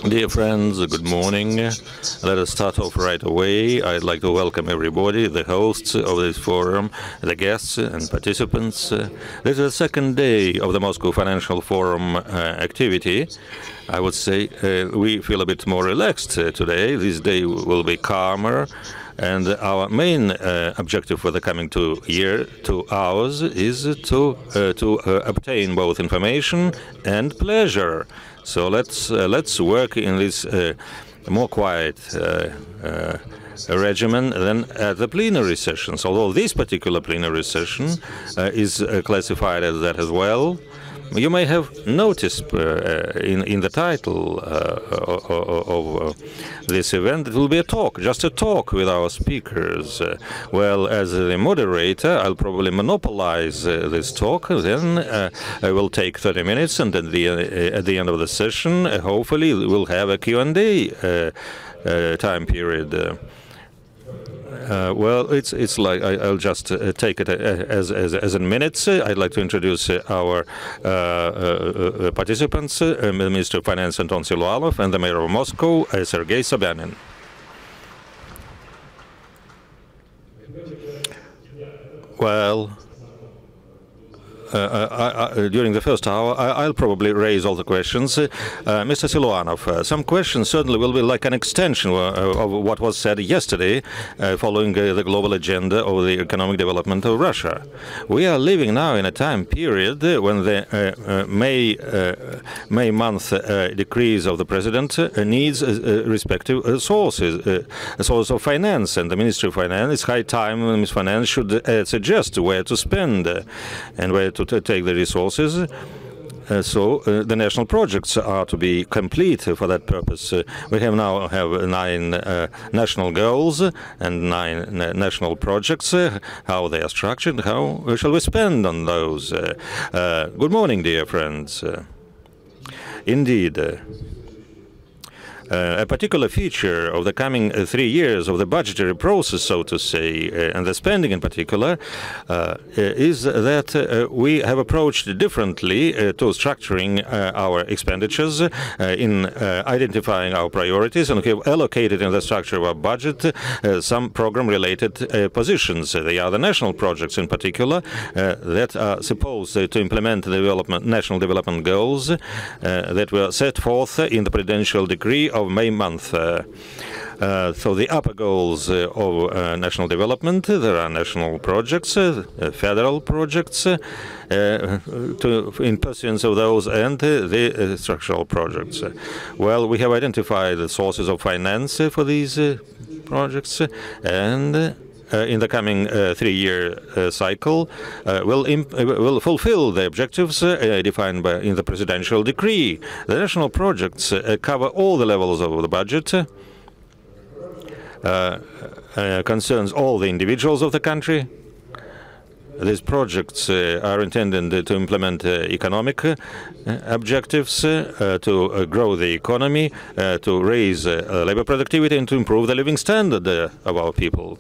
Dear friends, good morning. Let us start off right away. I'd like to welcome everybody, the hosts of this forum, the guests and participants. This is the second day of the Moscow Financial Forum activity. I would say we feel a bit more relaxed today. This day will be calmer. And our main objective for the coming 2 hours is to obtain both information and pleasure. So let's work in this more quiet regimen than at the plenary sessions. Although this particular plenary session is classified as that as well. You may have noticed in the title of this event, it will be a talk, just a talk with our speakers. Well, as the moderator, I'll probably monopolize this talk. Then I will take 30 minutes, and at the end of the session, hopefully, we'll have a Q&A time period. Well, it's like I'll just take it as in minutes. I'd like to introduce our participants, Minister of Finance Anton Siluanov and the Mayor of Moscow, Sergey Sobyanin. Well, during the first hour, I'll probably raise all the questions. Mr. Siluanov, some questions certainly will be like an extension of what was said yesterday following the global agenda of the economic development of Russia. We are living now in a time period when the May month decrees of the president needs respective sources, a source of finance, and the Ministry of Finance, it's high time the Ministry of Finance should suggest where to spend and where to take the resources. So the national projects are to be complete for that purpose. We now have 9 national goals and 9 national projects. How they are structured, how shall we spend on those? Good morning, dear friends. Indeed. A particular feature of the coming 3 years of the budgetary process, so to say, and the spending in particular, is that we have approached differently to structuring our expenditures in identifying our priorities, and we have allocated in the structure of our budget some program-related positions. They are the national projects in particular that are supposed to implement the national development goals that were set forth in the Presidential Decree of May month. So the upper goals of national development, there are national projects, federal projects, in pursuance of those, and the structural projects. Well, we have identified the sources of finance for these projects, and in the coming 3-year cycle, will fulfill the objectives defined in the presidential decree. The national projects cover all the levels of the budget, concerns all the individuals of the country. These projects are intended to implement economic objectives, to grow the economy, to raise labor productivity, and to improve the living standard of our people.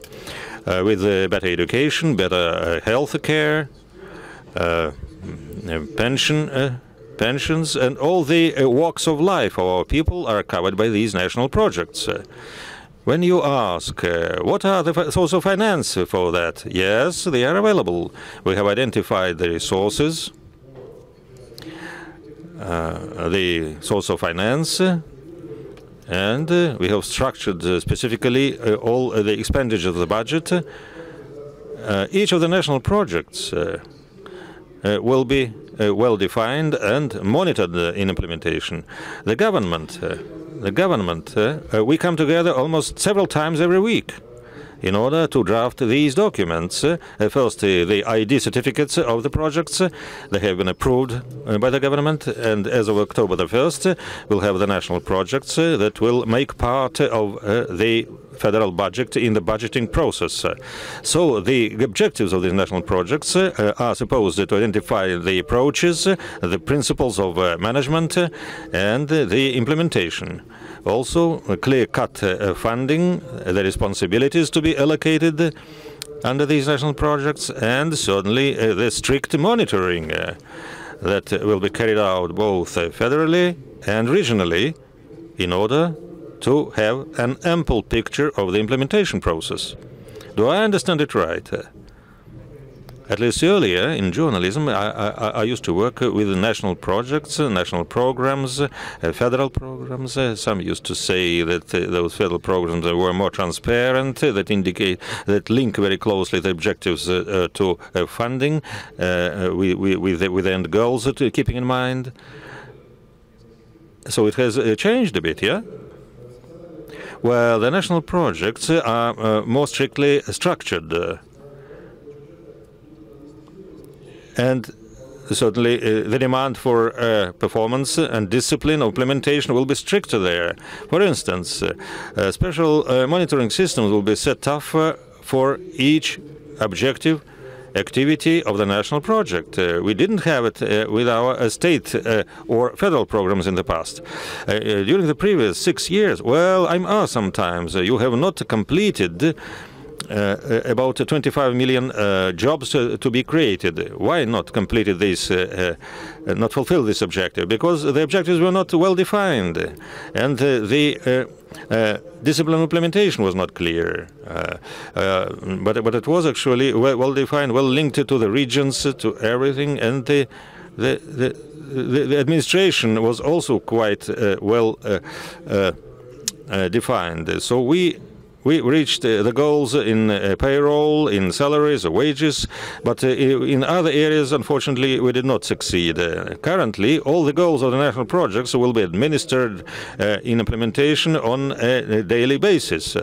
With better education, better health care, pensions, and all the walks of life of our people are covered by these national projects. When you ask, what are the sources of finance for that? Yes, they are available. We have identified the resources, the source of finance, and we have structured specifically all the expenditures of the budget. Each of the national projects will be well defined and monitored in implementation. The government, we come together almost several times every week in order to draft these documents. First, the ID certificates of the projects. They have been approved by the government, and as of October the 1st, we'll have the national projects that will make part of the federal budget in the budgeting process. So the objectives of these national projects are supposed to identify the approaches, the principles of management, and the implementation. Also, clear-cut funding, the responsibilities to be allocated under these national projects, and certainly the strict monitoring. that will be carried out both federally and regionally in order to have an ample picture of the implementation process. Do I understand it right? At least earlier in journalism, I used to work with national projects, national programs, federal programs. Some used to say that those federal programs were more transparent, that link very closely the objectives to funding with the end goals keeping in mind. So it has changed a bit, yeah? Well, the national projects are more strictly structured. And certainly the demand for performance and discipline of implementation will be stricter there. For instance, special monitoring systems will be set up for each objective activity of the national project. We didn't have it with our state or federal programs in the past. During the previous 6 years, well, I'm asked sometimes, you have not completed about 25 million jobs to be created. Why not completed this, not fulfill this objective? Because the objectives were not well defined, and the discipline implementation was not clear. But it was actually well defined, well linked to the regions, to everything, and the administration was also quite well defined. So we reached the goals in payroll, in salaries or wages, but in other areas, unfortunately, we did not succeed. Currently, all the goals of the national projects will be administered in implementation on a daily basis.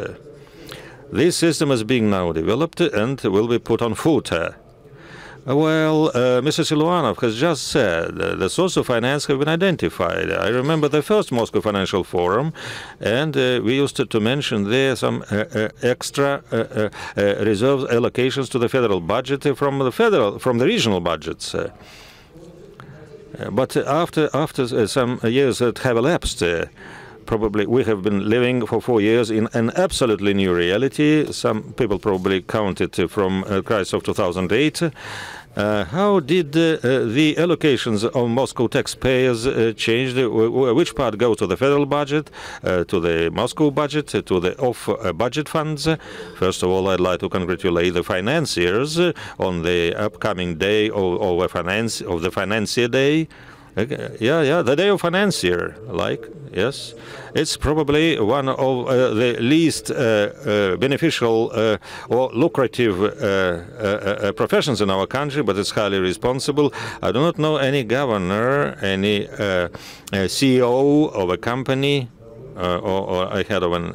This system is being now developed and will be put on foot. Well, Mr. Siluanov has just said the source of finance have been identified. I remember the first Moscow Financial Forum, and we used to mention there some extra reserve allocations to the federal budget from the regional budgets. But after some years that have elapsed, probably we have been living for 4 years in an absolutely new reality. Some people probably count it from the crisis of 2008. How did the allocations of Moscow taxpayers change? Which part goes to the federal budget, to the Moscow budget, to the off-budget funds? First of all, I'd like to congratulate the financiers on the upcoming day of the Financier Day. Yeah, the day of financier, yes. It's probably one of the least beneficial or lucrative professions in our country, but it's highly responsible. I do not know any governor, any CEO of a company, or a head of an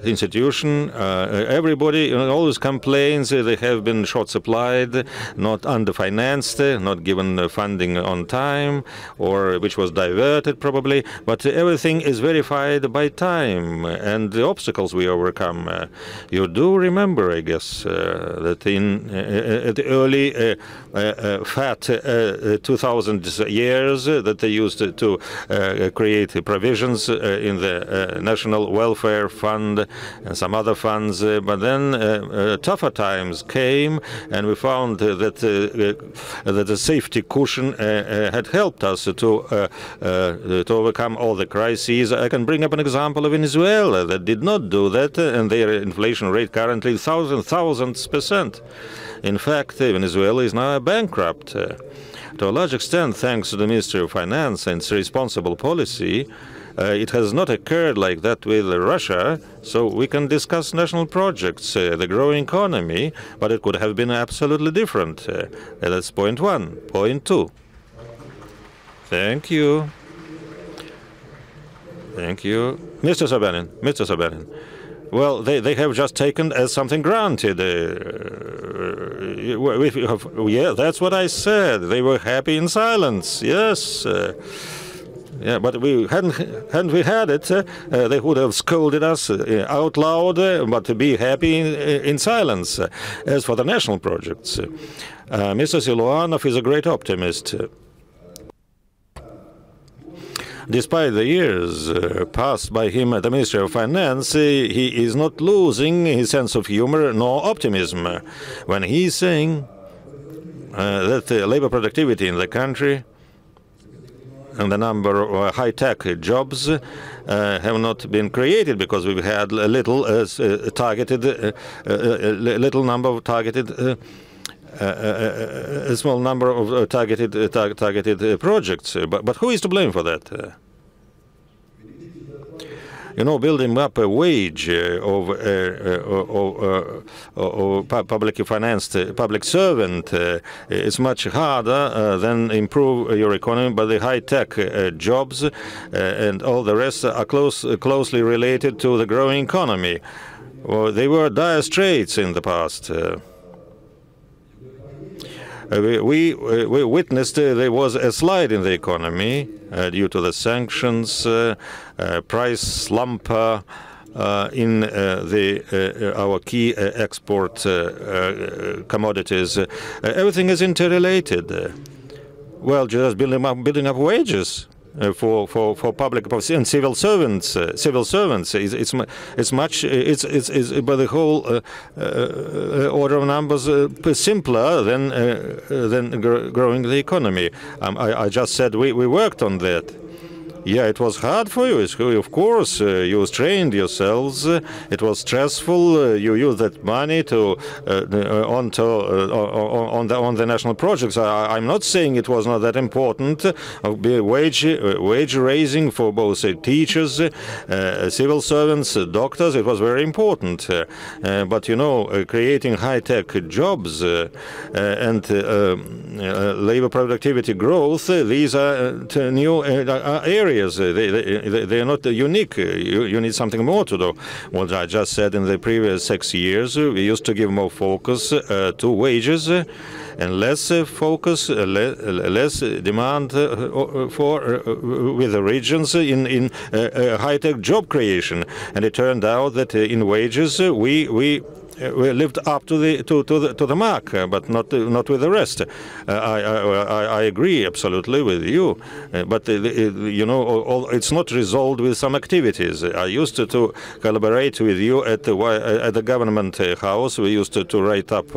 institution. Everybody always complains they have been short-supplied, not underfinanced, not given funding on time, or which was diverted probably. But everything is verified by time and the obstacles we overcome. You do remember, I guess, that in the early fat 2000 years that they used to create provisions in the National Welfare Fund and some other funds, but then tougher times came, and we found that the safety cushion had helped us to overcome all the crises. I can bring up an example of Venezuela that did not do that, and their inflation rate currently thousands percent. In fact, Venezuela is now bankrupt. To a large extent, thanks to the Ministry of Finance and its responsible policy. It has not occurred like that with Russia, so we can discuss national projects, the growing economy, but it could have been absolutely different. That's point one. Point two. Thank you. Thank you. Mr. Sobyanin. Well, they have just taken as something granted. Yeah, that's what I said. They were happy in silence. Yes. Yeah, but hadn't we had it, they would have scolded us out loud, but to be happy in silence. As for the national projects, Mr. Siluanov is a great optimist. Despite the years passed by him at the Ministry of Finance, he is not losing his sense of humor nor optimism when he's saying that labor productivity in the country and the number of high-tech jobs have not been created because we've had a little number of targeted. A small number of targeted projects, but who is to blame for that? You know, building up a wage of publicly financed public servant is much harder than improve your economy. But the high-tech jobs and all the rest are closely related to the growing economy. Well, they were dire straits in the past. We witnessed there was a slide in the economy due to the sanctions, price slump in our key export commodities. Everything is interrelated. Well, just building up wages for public and civil servants. It's by the whole order of numbers simpler than growing the economy. I just said we worked on that. Yeah, it was hard for you. Of course, you strained yourselves. It was stressful. You used that money to on the national projects. I'm not saying it was not that important. Wage raising for both teachers, civil servants, doctors. It was very important. But you know, creating high-tech jobs and labor productivity growth. These are new areas. They are not unique. You need something more to do. What I just said in the previous 6 years, we used to give more focus to wages and less focus, less demand for with the regions in high-tech job creation. And it turned out that in wages we lived up to the mark, but not with the rest. I agree absolutely with you, but you know, it's not resolved with some activities. I used to collaborate with you at the government house. We used to write up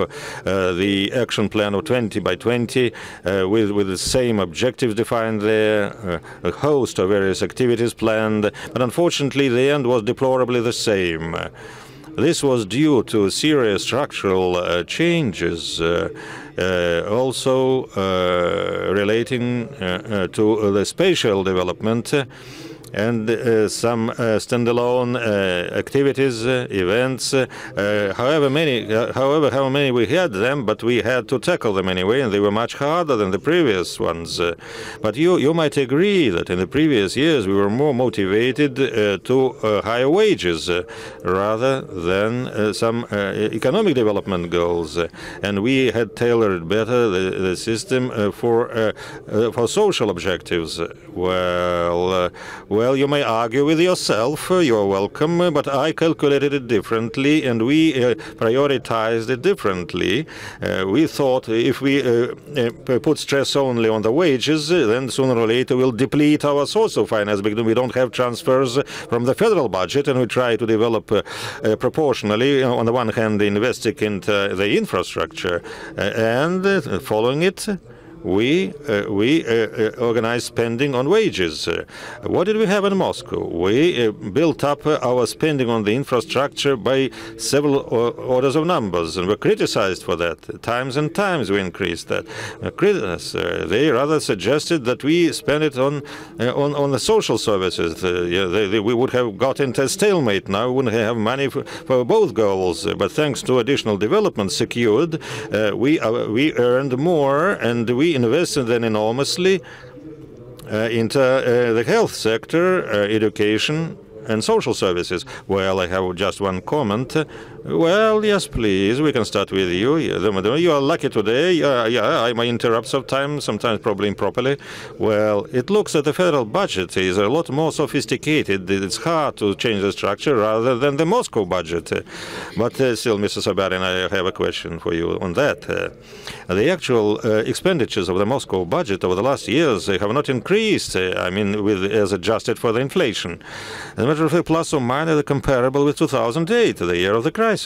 the action plan of 20 by 20 with the same objectives defined there, a host of various activities planned, but unfortunately the end was deplorably the same. This was due to serious structural changes, also relating to the spatial development and some standalone activities, events. However many we had them, but we had to tackle them anyway, and they were much harder than the previous ones. But you might agree that in the previous years we were more motivated to higher wages rather than some economic development goals, and we had tailored better the system for social objectives. Well, you may argue with yourself, you're welcome, but I calculated it differently and we prioritized it differently. We thought if we put stress only on the wages, then sooner or later we'll deplete our source of finance because we don't have transfers from the federal budget, and we try to develop proportionally, on the one hand, investing into the infrastructure, and following it, we organized spending on wages. What did we have in Moscow? We built up our spending on the infrastructure by several orders of numbers, and were criticized for that. Times and times we increased that. They rather suggested that we spend it on the social services. We would have got into a stalemate now. We wouldn't have money for both goals. But thanks to additional development secured, we earned more, and we invested then enormously into the health sector, education, and social services. Well, I have just one comment. Well, yes, please, we can start with you. You are lucky today. Yeah, I may interrupt sometimes probably improperly. Well, it looks that the federal budget is a lot more sophisticated. It's hard to change the structure rather than the Moscow budget. But still, Mr. Sobyanin, I have a question for you on that. The actual expenditures of the Moscow budget over the last years have not increased, I mean, as adjusted for the inflation. As a matter of fact, plus or minus comparable with 2008, the year of the crisis.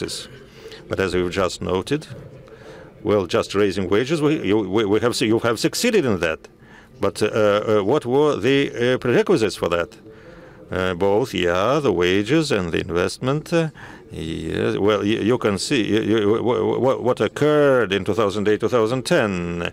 But as we've just noted, well, just raising wages, you have succeeded in that. But what were the prerequisites for that? Both, the wages and the investment. Yes, well, you can see what occurred in 2008, 2010.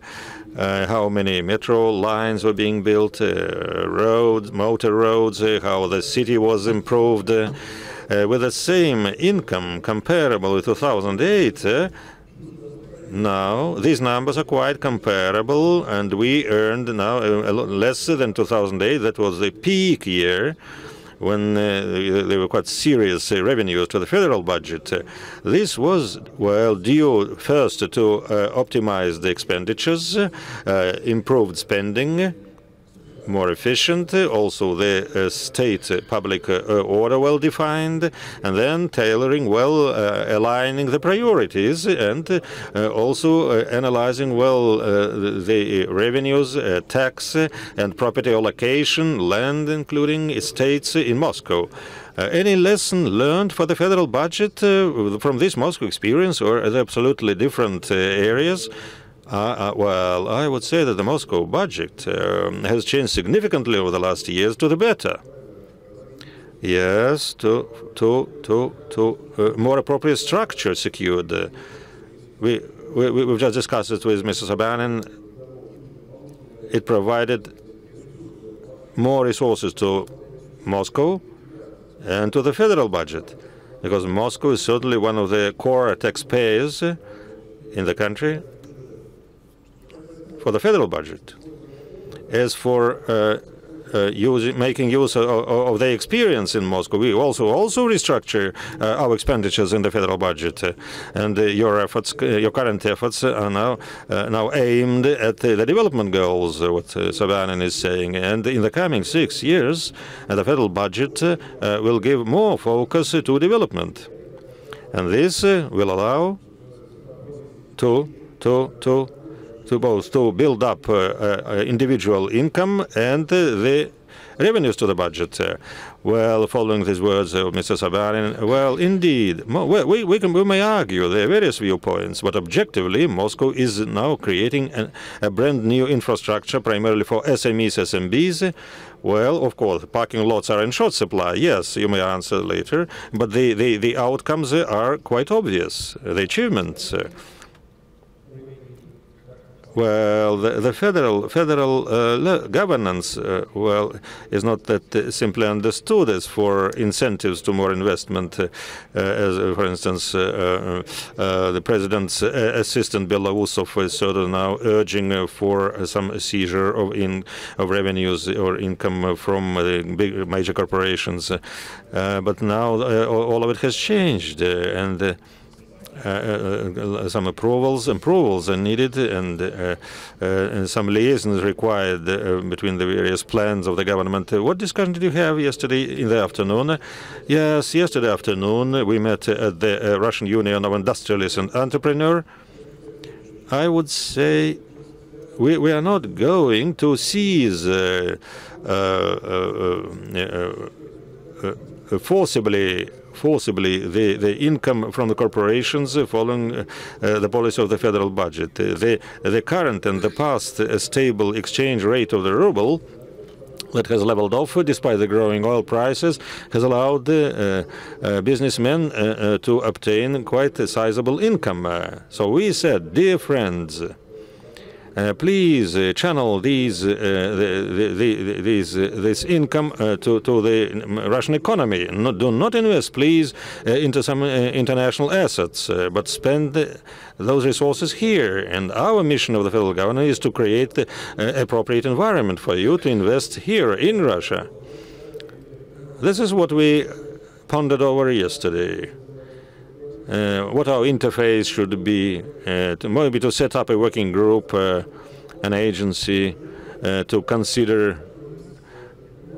How many metro lines were being built, roads, motor roads, how the city was improved. With the same income comparable with 2008, now these numbers are quite comparable, and we earned now a lot less than 2008. That was the peak year when there were quite serious revenues to the federal budget. This was, well, due first to optimize the expenditures, improved spending, more efficient, also the state public order well defined, and then tailoring well, aligning the priorities, and also analyzing well the revenues, tax and property allocation, land including estates in Moscow. Any lesson learned for the federal budget from this Moscow experience, or are there absolutely different areas? Well, I would say that the Moscow budget has changed significantly over the last years to the better. Yes, to more appropriate structure secured. We've just discussed it with Mr. Sobyanin. It provided more resources to Moscow and to the federal budget, because Moscow is certainly one of the core taxpayers in the country for the federal budget. As for making use of the experience in Moscow, we also restructure our expenditures in the federal budget, and your current efforts are now aimed at the development goals. What Sobyanin is saying, and in the coming 6 years, the federal budget will give more focus to development, and this will allow to both to build up individual income and the revenues to the budget. Well, following these words of Mr. Sobyanin, well, indeed, we may argue there are various viewpoints, but objectively, Moscow is now creating a brand new infrastructure, primarily for SMEs, SMBs. Well, of course, parking lots are in short supply. Yes, you may answer later, but the outcomes are quite obvious. The achievements. Well, the federal governance, well, is not that simply understood as for incentives to more investment. As, for instance, the president's assistant Belousov is sort of now urging for some seizure of revenues or income from big major corporations. But now all of it has changed, and some approvals are needed, and some liaisons required between the various plans of the government. What discussion did you have yesterday in the afternoon? Yes, yesterday afternoon we met at the Russian Union of Industrialists and Entrepreneurs. I would say we are not going to seize forcibly the income from the corporations following the policy of the federal budget. The current and the past stable exchange rate of the ruble that has leveled off despite the growing oil prices has allowed businessmen to obtain quite a sizable income. So we said, dear friends, please channel this income to the Russian economy. Do not invest, please, into some international assets, but spend those resources here. And our mission of the federal government is to create the appropriate environment for you to invest here in Russia. This is what we pondered over yesterday. What our interface should be, maybe to set up a working group, an agency, to consider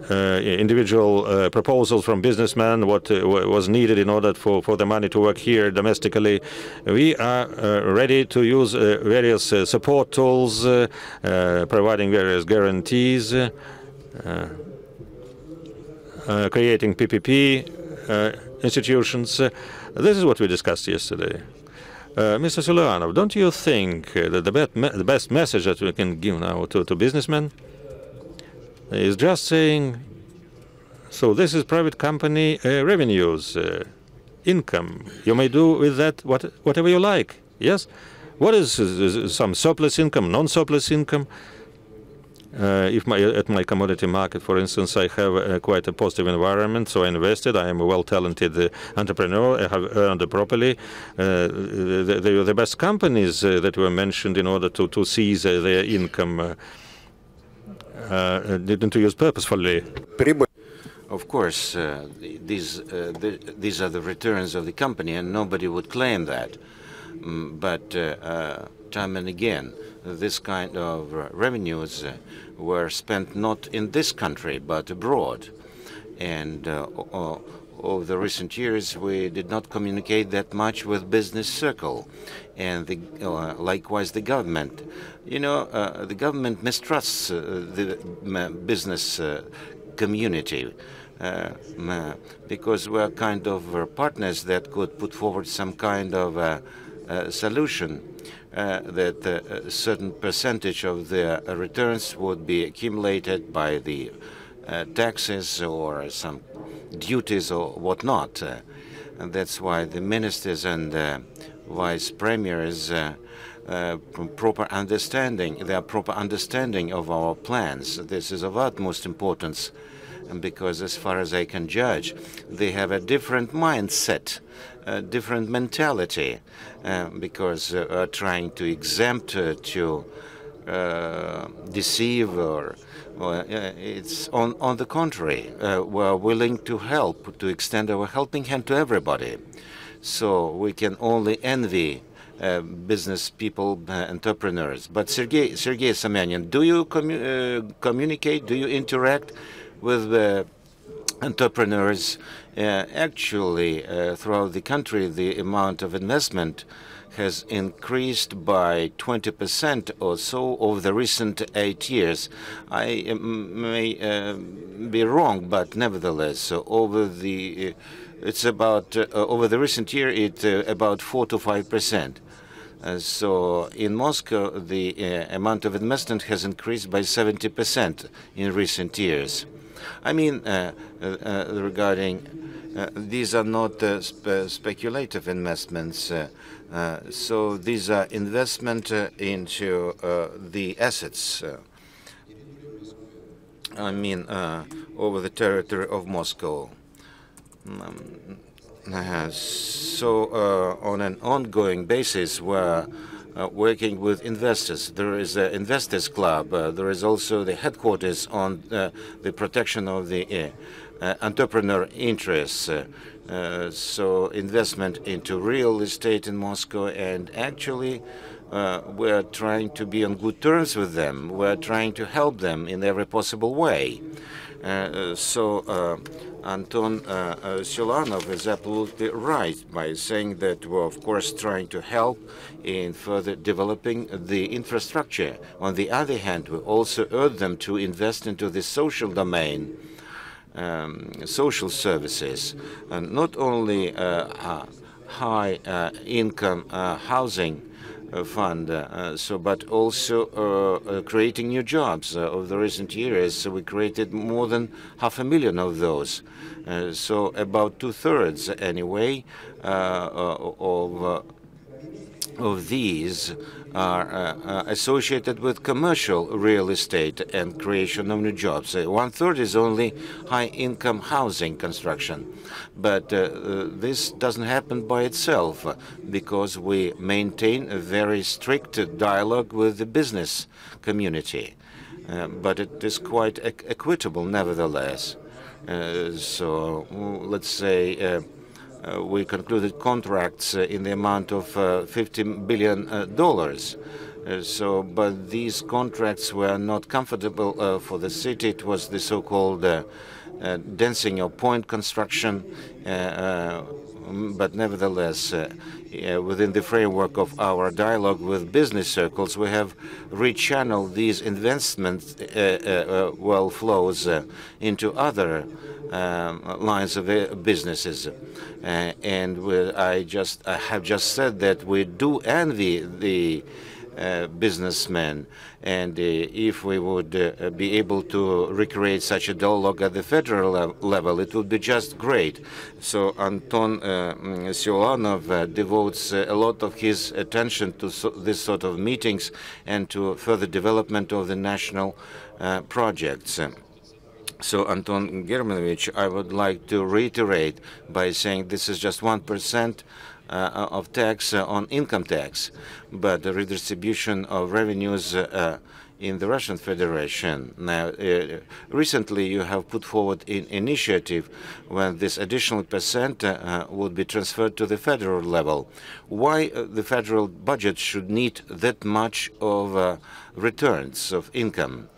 individual proposals from businessmen, what was needed in order for the money to work here domestically. We are ready to use various support tools, providing various guarantees, creating PPP institutions. This is what we discussed yesterday. Mr. Siluanov, don't you think that the best message that we can give now to businessmen is just saying, so this is private company revenues, income. You may do with that whatever you like. Yes? What is some surplus income, non-surplus income? If at my commodity market, for instance, I have quite a positive environment, so I invested. I am a well-talented entrepreneur. I have earned properly. The best companies that were mentioned in order to seize their income didn't use purposefully. Of course, these are the returns of the company, and nobody would claim that. But time and again, this kind of revenues were spent not in this country, but abroad. And over the recent years, we did not communicate that much with business circle. And likewise, the government. You know, the government mistrusts the business community. Because we're kind of partners that could put forward some kind of solution that a certain percentage of their returns would be accumulated by the taxes or some duties or whatnot. And that's why the ministers and vice premiers proper understanding of our plans. This is of utmost importance, because as far as I can judge, they have a different mindset, a different mentality, because trying to exempt, to deceive, or it's on the contrary. We're willing to help, to extend our helping hand to everybody. So we can only envy business people, entrepreneurs. But Sergey Sobyanin, do you communicate? Do you interact with entrepreneurs? Actually, throughout the country, the amount of investment has increased by 20% or so over the recent 8 years. I may be wrong, but nevertheless, over the recent year, it's about 4 to 5%. So in Moscow, the amount of investment has increased by 70% in recent years. I mean, regarding these are not speculative investments. So these are investment into the assets. I mean, over the territory of Moscow. So on an ongoing basis, we're working with investors. There is an investors club. There is also the headquarters on the protection of the entrepreneur interests. So investment into real estate in Moscow, and actually we're trying to be on good terms with them. We're trying to help them in every possible way. Anton Siluanov is absolutely right by saying that we're, of course, trying to help in further developing the infrastructure. On the other hand, we also urge them to invest into the social domain, social services, and not only high income housing fund, but also creating new jobs. Over the recent years, we created more than 500,000 of those. So about 2/3, anyway, of these are associated with commercial real estate and creation of new jobs. 1/3 is only high-income housing construction. But this doesn't happen by itself, because we maintain a very strict dialogue with the business community. But it is quite equitable, nevertheless. So let's say we concluded contracts in the amount of $50 billion. But these contracts were not comfortable for the city. It was the so-called dancing or point construction. But nevertheless, within the framework of our dialogue with business circles, we have rechanneled these investment flows into other lines of businesses. And I have just said that we do envy the businessmen. And if we would be able to recreate such a dialogue at the federal level, it would be just great. So Anton Siluanov devotes a lot of his attention to this sort of meetings and to further development of the national projects. So, Anton Germanovich, I would like to reiterate by saying this is just 1% of tax on income tax, but the redistribution of revenues in the Russian Federation. Now, recently you have put forward an initiative when this additional percent would be transferred to the federal level. Why the federal budget should need that much of returns of income?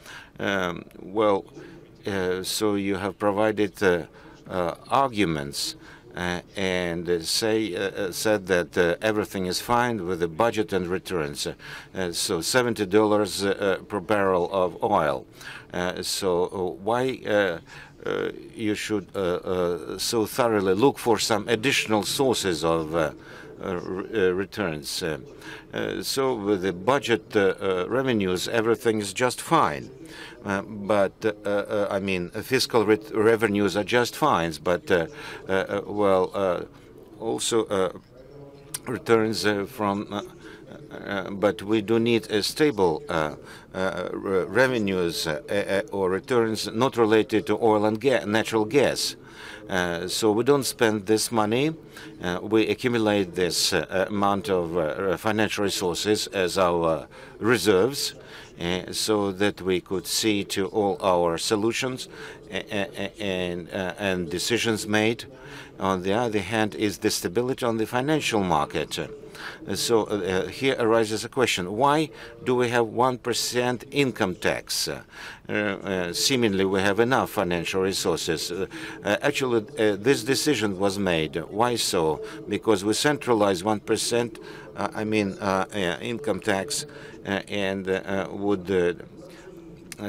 So you have provided arguments and said that everything is fine with the budget and returns. So $70 per barrel of oil. So why you should so thoroughly look for some additional sources of returns? So with the budget revenues, everything is just fine. I mean, fiscal revenues are just fine, but also returns from. But we do need a stable revenues or returns not related to oil and natural gas. So we don't spend this money. We accumulate this amount of financial resources as our reserves, so that we could see to all our solutions and decisions made. On the other hand, is the stability on the financial market. So here arises a question: why do we have 1% income tax? Seemingly, we have enough financial resources. Actually, this decision was made. Why so? Because we centralized 1%. Income tax, and would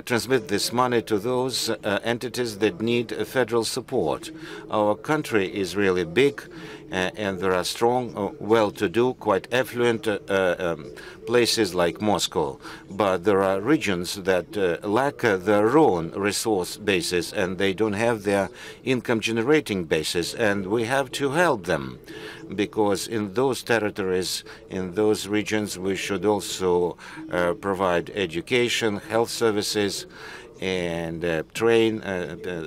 transmit this money to those entities that need federal support. Our country is really big, and there are strong, well-to-do, quite affluent places like Moscow. But there are regions that lack their own resource basis, and they don't have their income-generating basis, and we have to help them. Because in those territories, in those regions, we should also provide education, health services, and train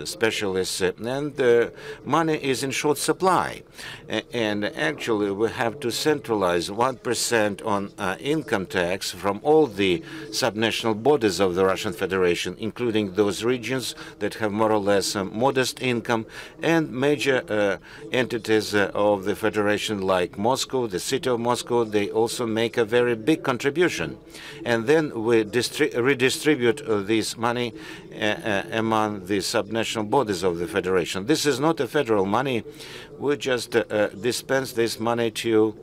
specialists, and money is in short supply. And actually, we have to centralize 1% on income tax from all the subnational bodies of the Russian Federation, including those regions that have more or less modest income, and major entities of the Federation like Moscow, the city of Moscow. They also make a very big contribution. And then we redistribute this money among the subnational bodies of the Federation. This is not a federal money. We just dispense this money to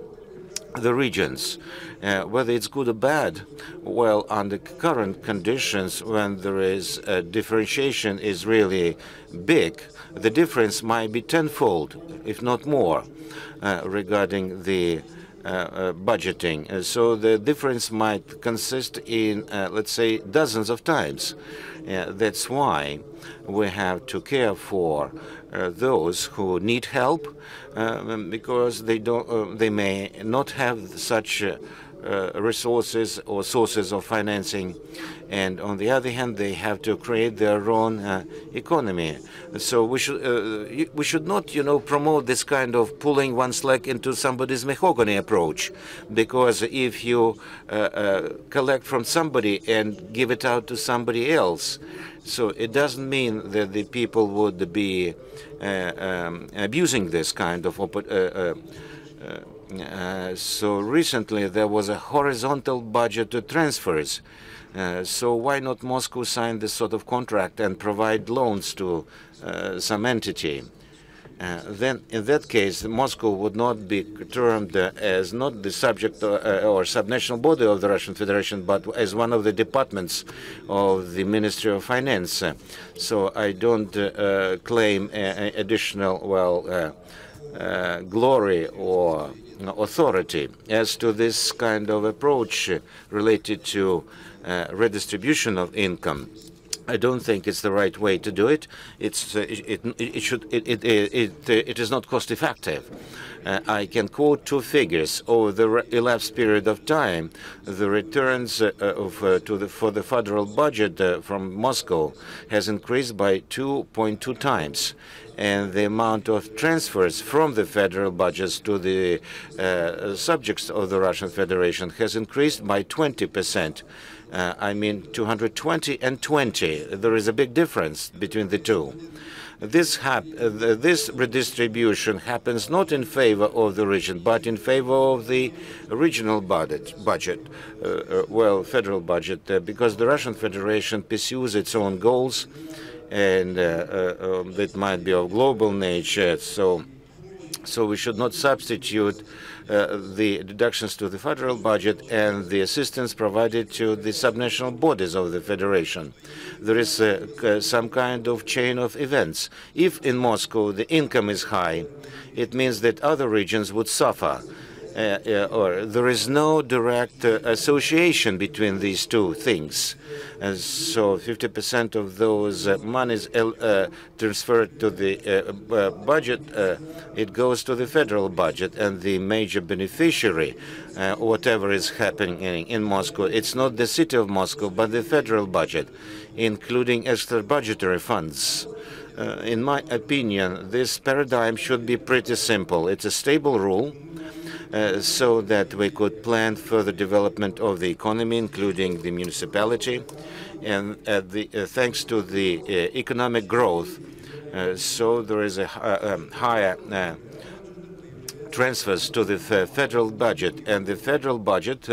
the regions. Whether it's good or bad, well, under current conditions, when there is differentiation is really big, the difference might be tenfold, if not more, regarding the budgeting. So the difference might consist in, let's say, dozens of times. That's why we have to care for those who need help, because they may not have such resources or sources of financing, and on the other hand, they have to create their own economy. So we should not, promote this kind of pulling one's leg into somebody's mahogany approach, because if you collect from somebody and give it out to somebody else, so it doesn't mean that the people would be abusing this kind of so recently there was a horizontal budget to transfers. So why not Moscow sign this sort of contract and provide loans to some entity? Then in that case, Moscow would not be termed as not the subject or subnational body of the Russian Federation, but as one of the departments of the Ministry of Finance. So I don't claim additional, glory or authority. As to this kind of approach related to redistribution of income, I don't think it's the right way to do it. It is not cost effective. I can quote two figures. Over the elapsed period of time, the returns for the federal budget from Moscow has increased by 2.2 times. And the amount of transfers from the federal budgets to the subjects of the Russian Federation has increased by 20%. I mean 220 and 20. There is a big difference between the two. This redistribution happens not in favor of the region, but in favor of the regional budget, federal budget, because the Russian Federation pursues its own goals, and that might be of global nature. So we should not substitute the deductions to the federal budget and the assistance provided to the subnational bodies of the federation. There is some kind of chain of events. If in Moscow the income is high, it means that other regions would suffer. Or there is no direct association between these two things. So 50% of those monies transferred to the budget, it goes to the federal budget, and the major beneficiary, whatever is happening in Moscow, it's not the city of Moscow, but the federal budget, including extra budgetary funds. In my opinion, this paradigm should be pretty simple. It's a stable rule, so that we could plan further development of the economy, including the municipality, and thanks to the economic growth, so there is a higher transfers to the federal budget, and the federal budget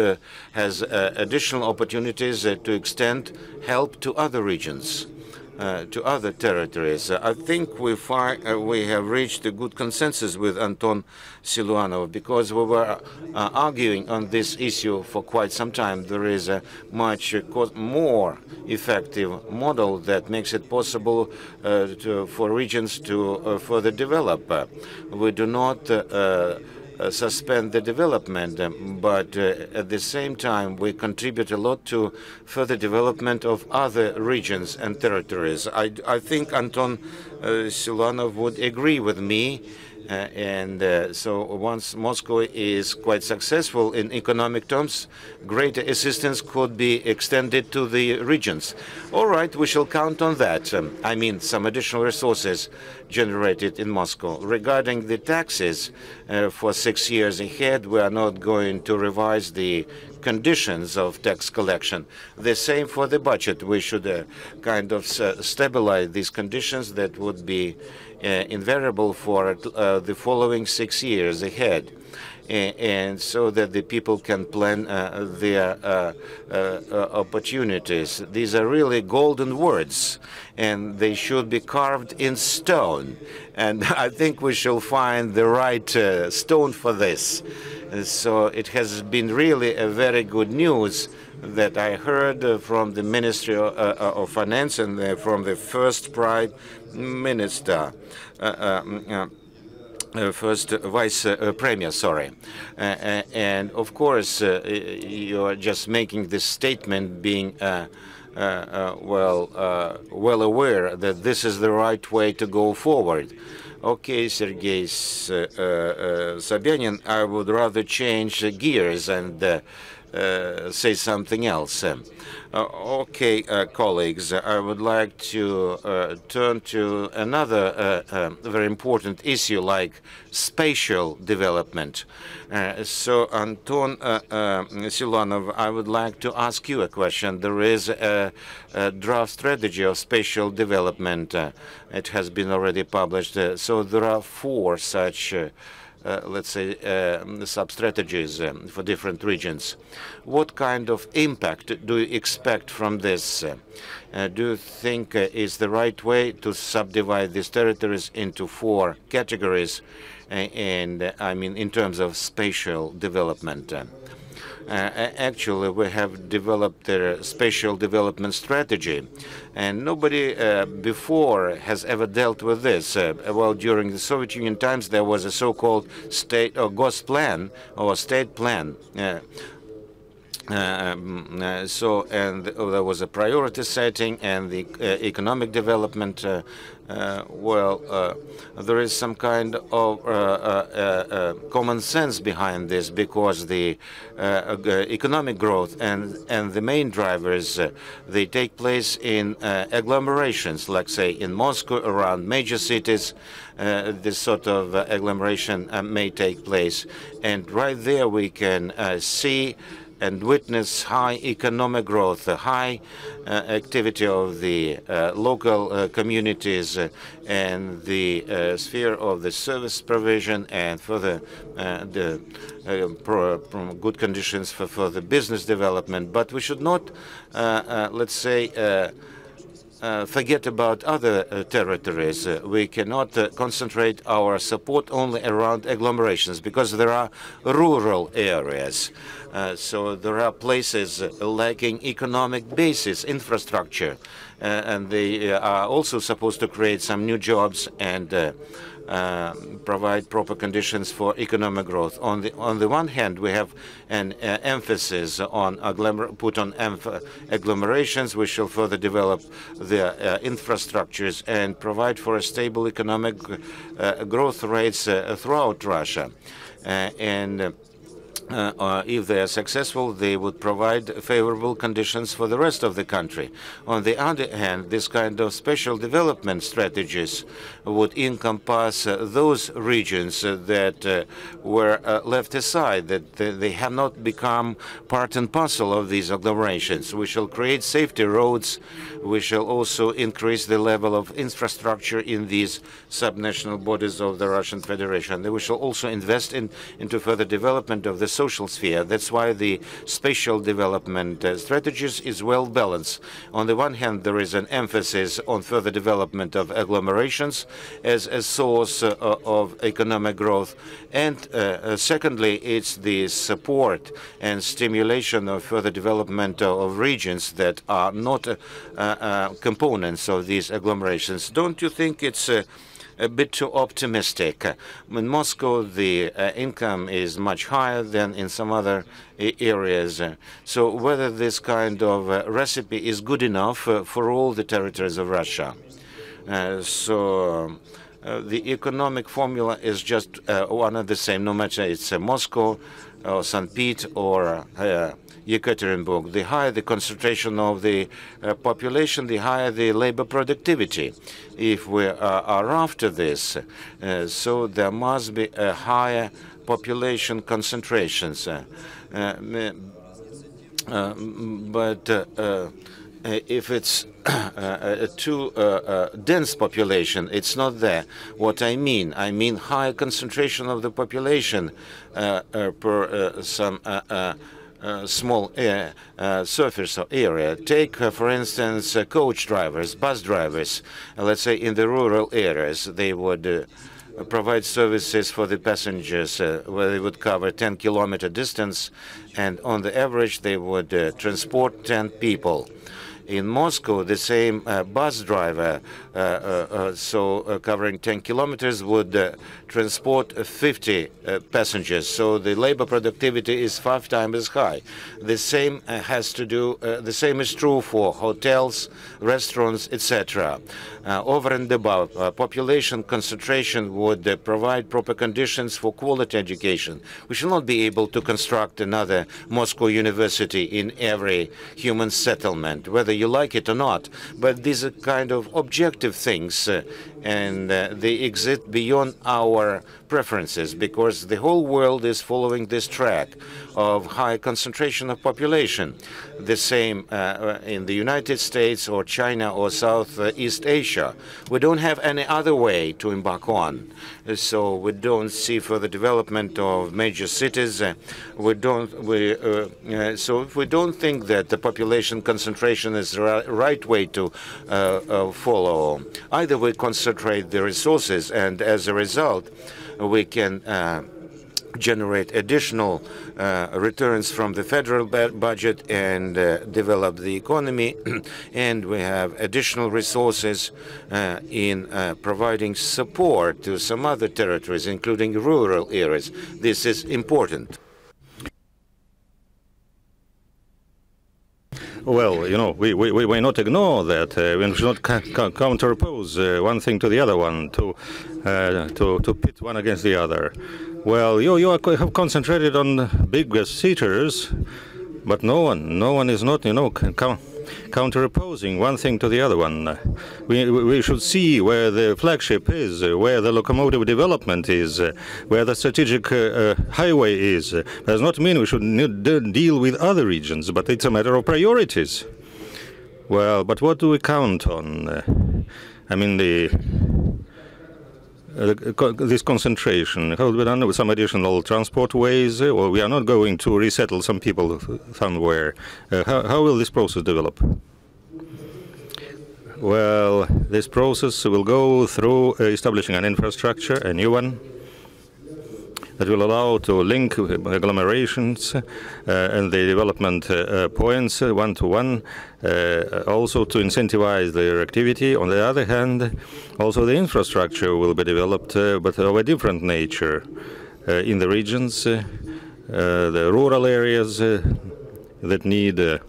has additional opportunities to extend help to other regions, to other territories. I think we have reached a good consensus with Anton Siluanov, because we were arguing on this issue for quite some time. There is a much more effective model that makes it possible for regions to further develop. We do not suspend the development, but at the same time we contribute a lot to further development of other regions and territories. I think Anton Siluanov would agree with me, so once Moscow is quite successful in economic terms, greater assistance could be extended to the regions. All right, we shall count on that. I mean, some additional resources generated in Moscow. Regarding the taxes, for 6 years ahead, we are not going to revise the conditions of tax collection. The same for the budget. We should kind of stabilize these conditions that would be invariable for the following 6 years ahead, and so that the people can plan their opportunities. These are really golden words, and they should be carved in stone. And I think we shall find the right stone for this. So it has been really a very good news that I heard from the Ministry of Finance and from the first Prime Minister, first Vice Premier, sorry. And of course, you are just making this statement being well aware that this is the right way to go forward. Okay, Sergey Sobyanin, I would rather change gears and say something else. Okay, colleagues, I would like to turn to another very important issue, like spatial development. So, Anton Siluanov, I would like to ask you a question. There is a draft strategy of spatial development. It has been already published. So there are 4 such let's say, sub-strategies for different regions. What kind of impact do you expect from this? Do you think is the right way to subdivide these territories into 4 categories, and I mean in terms of spatial development? Actually, we have developed a special development strategy, and nobody before has ever dealt with this. Well, during the Soviet Union times, there was a so-called state or Gosplan or state plan. And there was a priority setting and the economic development. There is some kind of common sense behind this, because the economic growth and the main drivers, they take place in agglomerations, like say in Moscow, around major cities. This sort of agglomeration may take place, and right there we can see and witness high economic growth, high activity of the local communities, and the sphere of the service provision, and further good conditions for the business development. But we should not, let's say, forget about other territories. We cannot concentrate our support only around agglomerations, because there are rural areas. So there are places lacking economic basis, infrastructure, and they are also supposed to create some new jobs and provide proper conditions for economic growth. On the one hand, we have an emphasis on agglomerations. We shall further develop the infrastructures and provide for a stable economic growth rates throughout Russia. If they are successful, they would provide favorable conditions for the rest of the country. On the other hand, this kind of special development strategies would encompass those regions that were left aside, that they have not become part and parcel of these agglomerations. We shall create safety roads. We shall also increase the level of infrastructure in these subnational borders of the Russian Federation. We shall also invest into further development of the social sphere. That's why the spatial development strategies is well balanced. On the one hand, there is an emphasis on further development of agglomerations as a source of economic growth, and secondly, it's the support and stimulation of further development of regions that are not components of these agglomerations. Don't you think it's a bit too optimistic? In Moscow, the income is much higher than in some other areas. So whether this kind of recipe is good enough for all the territories of Russia. The economic formula is just one and the same, no matter it's Moscow or St. Pete or Yekaterinburg. The higher the concentration of the population, the higher the labor productivity. If we are after this, so there must be a higher population concentrations. If it's a too dense population, it's not there. What I mean higher concentration of the population per some small surface area. Take, for instance, coach drivers, bus drivers. Let's say in the rural areas, they would provide services for the passengers where they would cover 10-kilometer distance, and on the average, they would transport 10 people. In Moscow, the same bus driver, covering 10 kilometers, would transport 50 passengers. So the labor productivity is 5 times as high. The same the same is true for hotels, restaurants, etc. Over and above, population concentration would provide proper conditions for quality education. We shall not be able to construct another Moscow University in every human settlement, whether you like it or not. But these are kind of objective things, and they exist beyond our preferences, because the whole world is following this track of high concentration of population. The same in the United States or China or Southeast Asia. We don't have any other way to embark on. So we don't see further development of major cities. So if we don't think that the population concentration is the right way to follow, either we concentrate the resources, and as a result, we can generate additional returns from the federal budget and develop the economy. And we have additional resources in providing support to some other territories, including rural areas. This is important. Well, you know, we may not ignore that. We should not counteroppose one thing to the other one, to pit one against the other. Well, you have concentrated on big cities, but no one is not, you know, counteropposing one thing to the other one. We should see where the flagship is, where the locomotive development is, where the strategic highway is. Does not mean we should deal with other regions, but it's a matter of priorities. Well, but what do we count on? I mean, this concentration, how will be done with some additional transport ways, or we are not going to resettle some people somewhere? How will this process develop? Well, this process will go through establishing an infrastructure, a new one, that will allow to link agglomerations and the development points one-to-one, also to incentivize their activity. On the other hand, also the infrastructure will be developed, but of a different nature. In the regions, the rural areas that need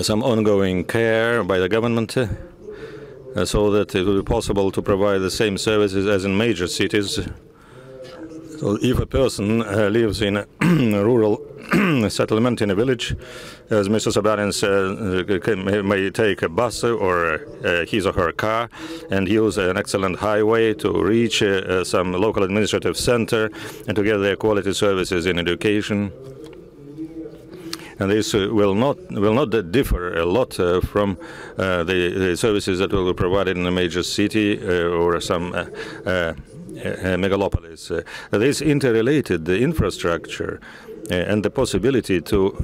some ongoing care by the government, so that it will be possible to provide the same services as in major cities. So if a person lives in a rural settlement in a village, as Mr. Sobyanin said, may take a bus or his or her car and use an excellent highway to reach some local administrative center and to get their quality services in education. And this will not differ a lot from the services that will be provided in a major city or some megalopolis. This interrelated infrastructure and the possibility to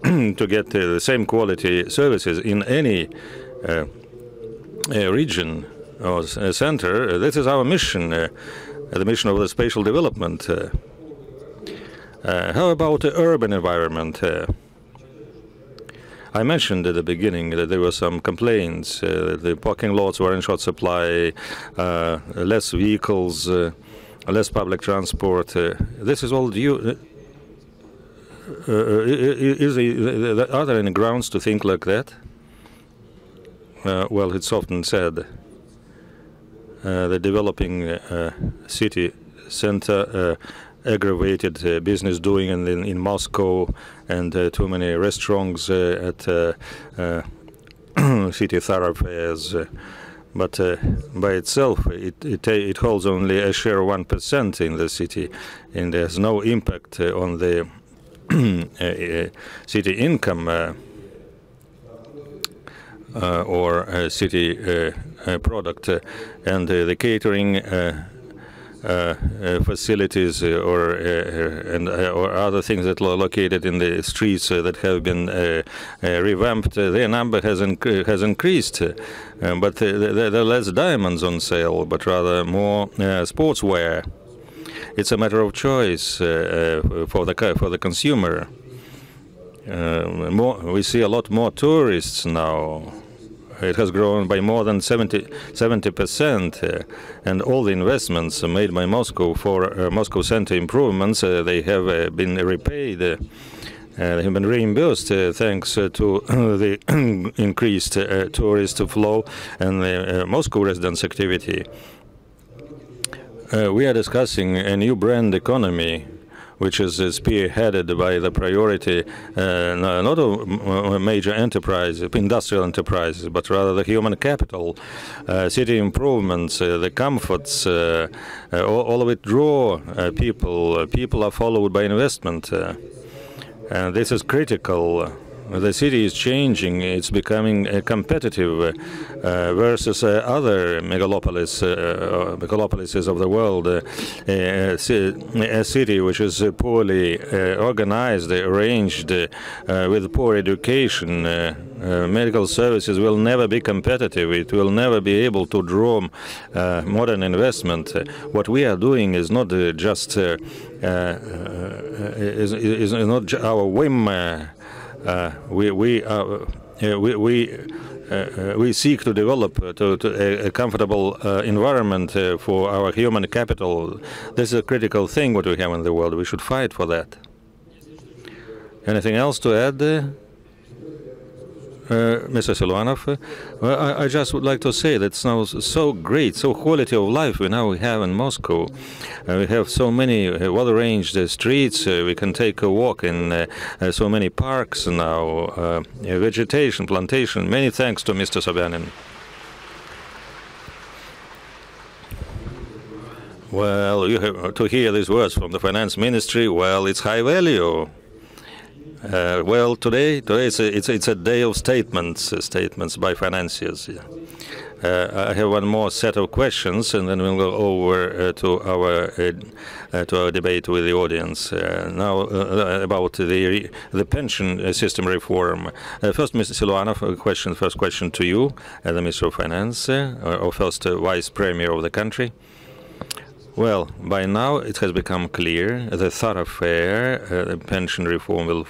to get the same quality services in any region or center. This is our mission, the mission of the spatial development. How about the urban environment? I mentioned at the beginning that there were some complaints. The parking lots were in short supply, less vehicles, less public transport. This is all due. Are there any grounds to think like that? Well, it's often said the developing city center aggravated business doing in Moscow, and too many restaurants at city thoroughfares. But by itself, it holds only a share of 1% in the city, and there's no impact on the city income or city product, and the catering facilities or other things that are located in the streets that have been revamped. Their number has increased, but there are less diamonds on sale, but rather more sportswear. It's a matter of choice for the consumer. We see a lot more tourists now. It has grown by more than 70%, and all the investments made by Moscow for Moscow center improvements, they have been repaid. They have been reimbursed thanks to the increased tourist flow and the Moscow residents' activity. We are discussing a new brand economy, which is spearheaded by the priority not of major enterprise, industrial enterprises, but rather the human capital, city improvements, the comforts, all of it draw people. People are followed by investment. And this is critical the city is changing. It's becoming competitive versus other megalopolises of the world. A city which is poorly organized, arranged, with poor education, medical services will never be competitive. It will never be able to draw modern investment. What we are doing is not just is not our whim. We seek to develop a comfortable environment for our human capital. This is a critical thing what we have in the world. We should fight for that. Anything else to add? Mr. Siluanov, well, I just would like to say that it's now so great, so quality of life we now have in Moscow. We have so many well-arranged streets. We can take a walk in so many parks now, vegetation, plantation. Many thanks to Mr. Sobyanin. Well, you have to hear these words from the finance ministry. Well, it's high value. Well, today it's a day of statements by financiers. I have one more set of questions, and then we'll go over to our debate with the audience. Now about the pension system reform. First, Mr. Siluanov, first question to you, the Minister of Finance, or first Vice Premier of the country. Well, by now it has become clear the thoroughfare pension reform will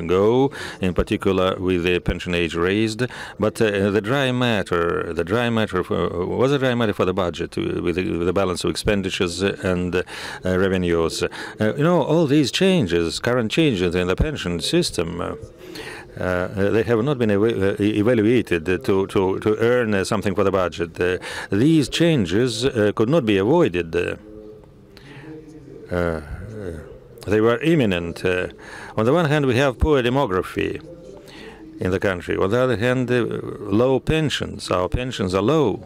go, in particular with the pension age raised. But the dry matter was a dry matter for the budget with the balance of expenditures and revenues. All these changes, current changes in the pension system. They have not been evaluated to earn something for the budget. These changes could not be avoided. They were imminent. On the one hand, we have poor demography in the country. On the other hand, low pensions. Our pensions are low.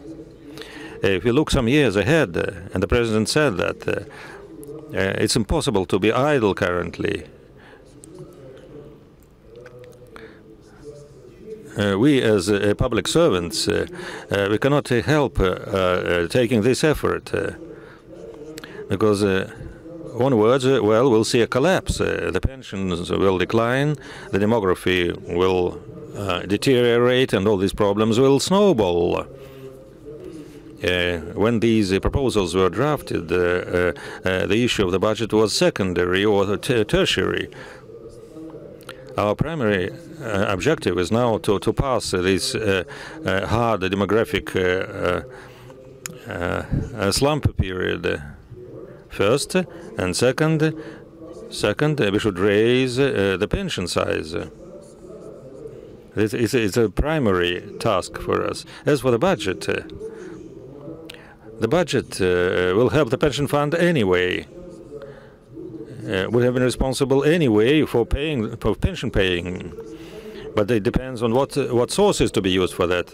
If you look some years ahead, and the President said that it's impossible to be idle currently. We as public servants, we cannot help taking this effort because onwards, well, we'll see a collapse. The pensions will decline, the demography will deteriorate, and all these problems will snowball. When these proposals were drafted, the issue of the budget was secondary or tertiary. Our primary objective is now to pass this hard demographic slump period first, and second, we should raise the pension size. It's a primary task for us. As for the budget will help the pension fund anyway. Would have been responsible anyway for pension paying, but it depends on what sources to be used for that.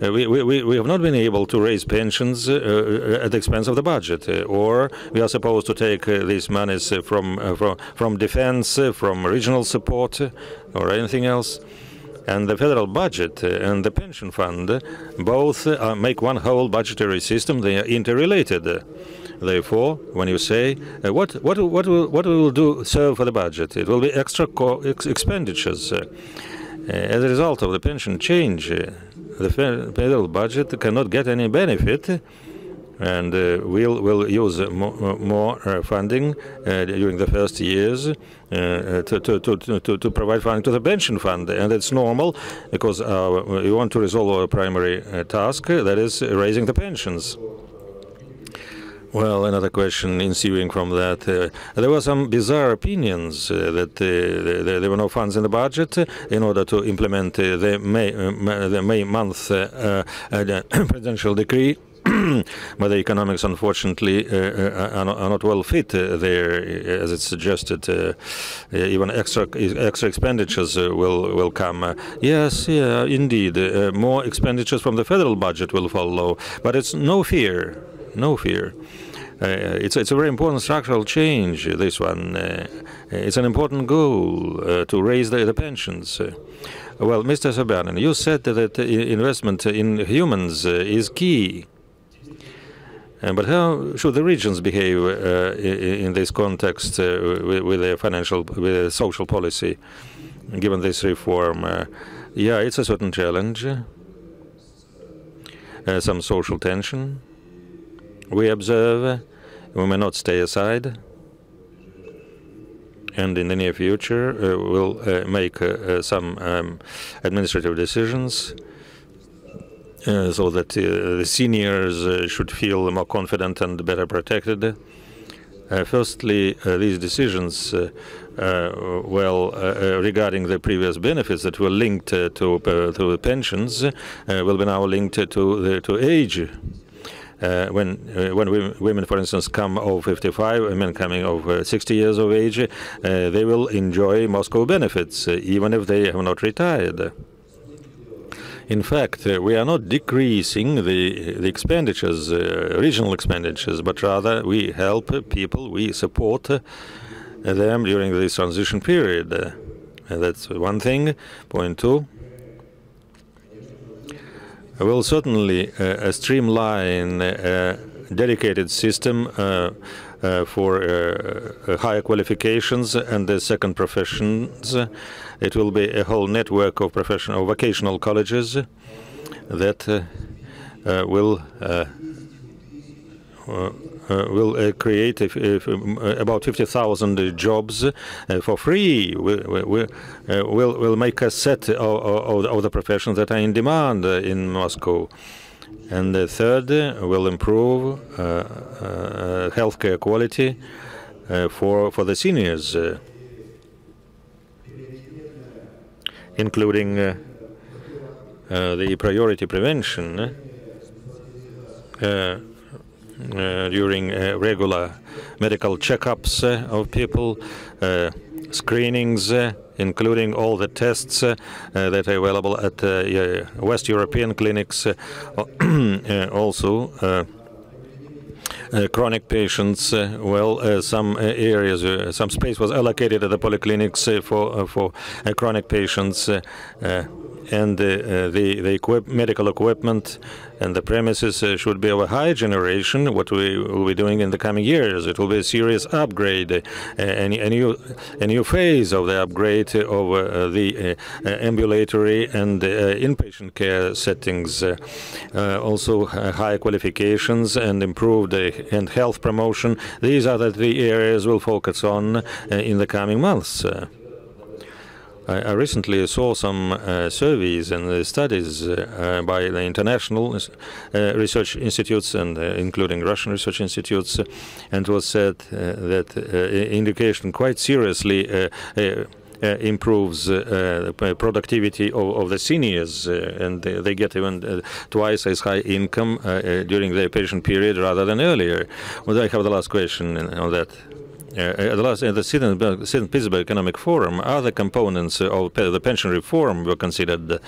We have not been able to raise pensions at the expense of the budget, or we are supposed to take these monies from defense, from regional support, or anything else. And the federal budget and the pension fund both make one whole budgetary system. They are interrelated. Therefore, when you say what we will do serve for the budget, it will be extra expenditures. As a result of the pension change, the federal budget cannot get any benefit, and we'll use more funding during the first years to provide funding to the pension fund, and it's normal because we want to resolve our primary task, that is raising the pensions. Well, another question ensuing from that. There were some bizarre opinions that there were no funds in the budget in order to implement the May month presidential decree. But the economics, unfortunately, are not well fit there, as it's suggested. Even extra expenditures will come. Yes, yeah, indeed, more expenditures from the federal budget will follow. But it's no fear. It's a very important structural change, this one. It's an important goal to raise the pensions. Well, Mr. Sobyanin, you said that investment in humans is key. But how should the regions behave in this context with their with social policy, given this reform? Yeah, it's a certain challenge, some social tension. We observe, we may not stay aside, and in the near future we'll make some administrative decisions so that the seniors should feel more confident and better protected. Firstly, these decisions, regarding the previous benefits that were linked to pensions, will be now linked to age. When women, for instance, come of 55, women coming of 60 years of age, they will enjoy Moscow benefits, even if they have not retired. In fact, we are not decreasing the expenditures, regional expenditures, but rather we help people, we support them during this transition period. That's one thing. Point two. We'll certainly streamline a dedicated system for higher qualifications and the second professions. It will be a whole network of professional vocational colleges that will create about 50,000 jobs for free. We'll make a set of the professions that are in demand in Moscow. And the third, will improve healthcare quality for the seniors, including the priority prevention during regular medical checkups of people, screenings, including all the tests that are available at West European clinics, also chronic patients. Some areas, some space was allocated at the polyclinics for chronic patients, and the medical equipment and the premises should be of a high generation. What we will be doing in the coming years, it will be a serious upgrade, a new phase of the upgrade of the ambulatory and inpatient care settings. Also, high qualifications and improved and health promotion. These are the three areas we'll focus on in the coming months. I recently saw some surveys and studies by the international research institutes and including Russian research institutes, and it was said that education quite seriously improves productivity of the seniors, and they get even twice as high income during the pension period rather than earlier. Well, I have the last question on that. At the St. Petersburg Economic Forum, other components of the pension reform were considered,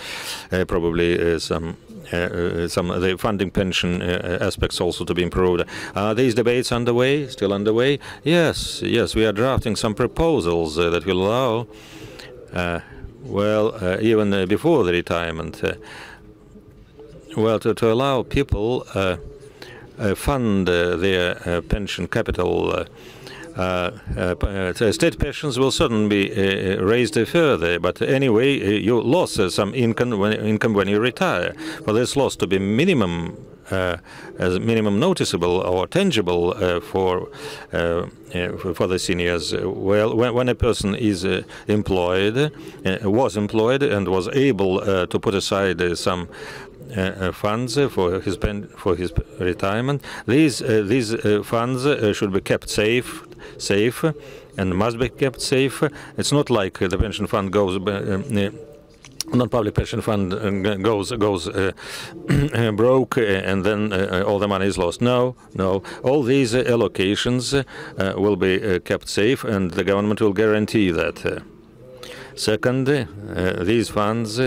probably some the funding pension aspects also to be improved. Are these debates underway? Still underway? Yes, we are drafting some proposals that will allow, even before the retirement, to allow people fund their pension capital. State pensions will certainly be raised further, but anyway, you lost some income when you retire. For this loss to be minimum, as minimum noticeable or tangible for the seniors. Well, when a person is was employed and was able to put aside some funds for his retirement, these funds should be kept safe and must be kept safe. It's not like the pension fund goes. Non-public pension fund goes broke and then all the money is lost. No. All these allocations will be kept safe, and the government will guarantee that. Second, these funds,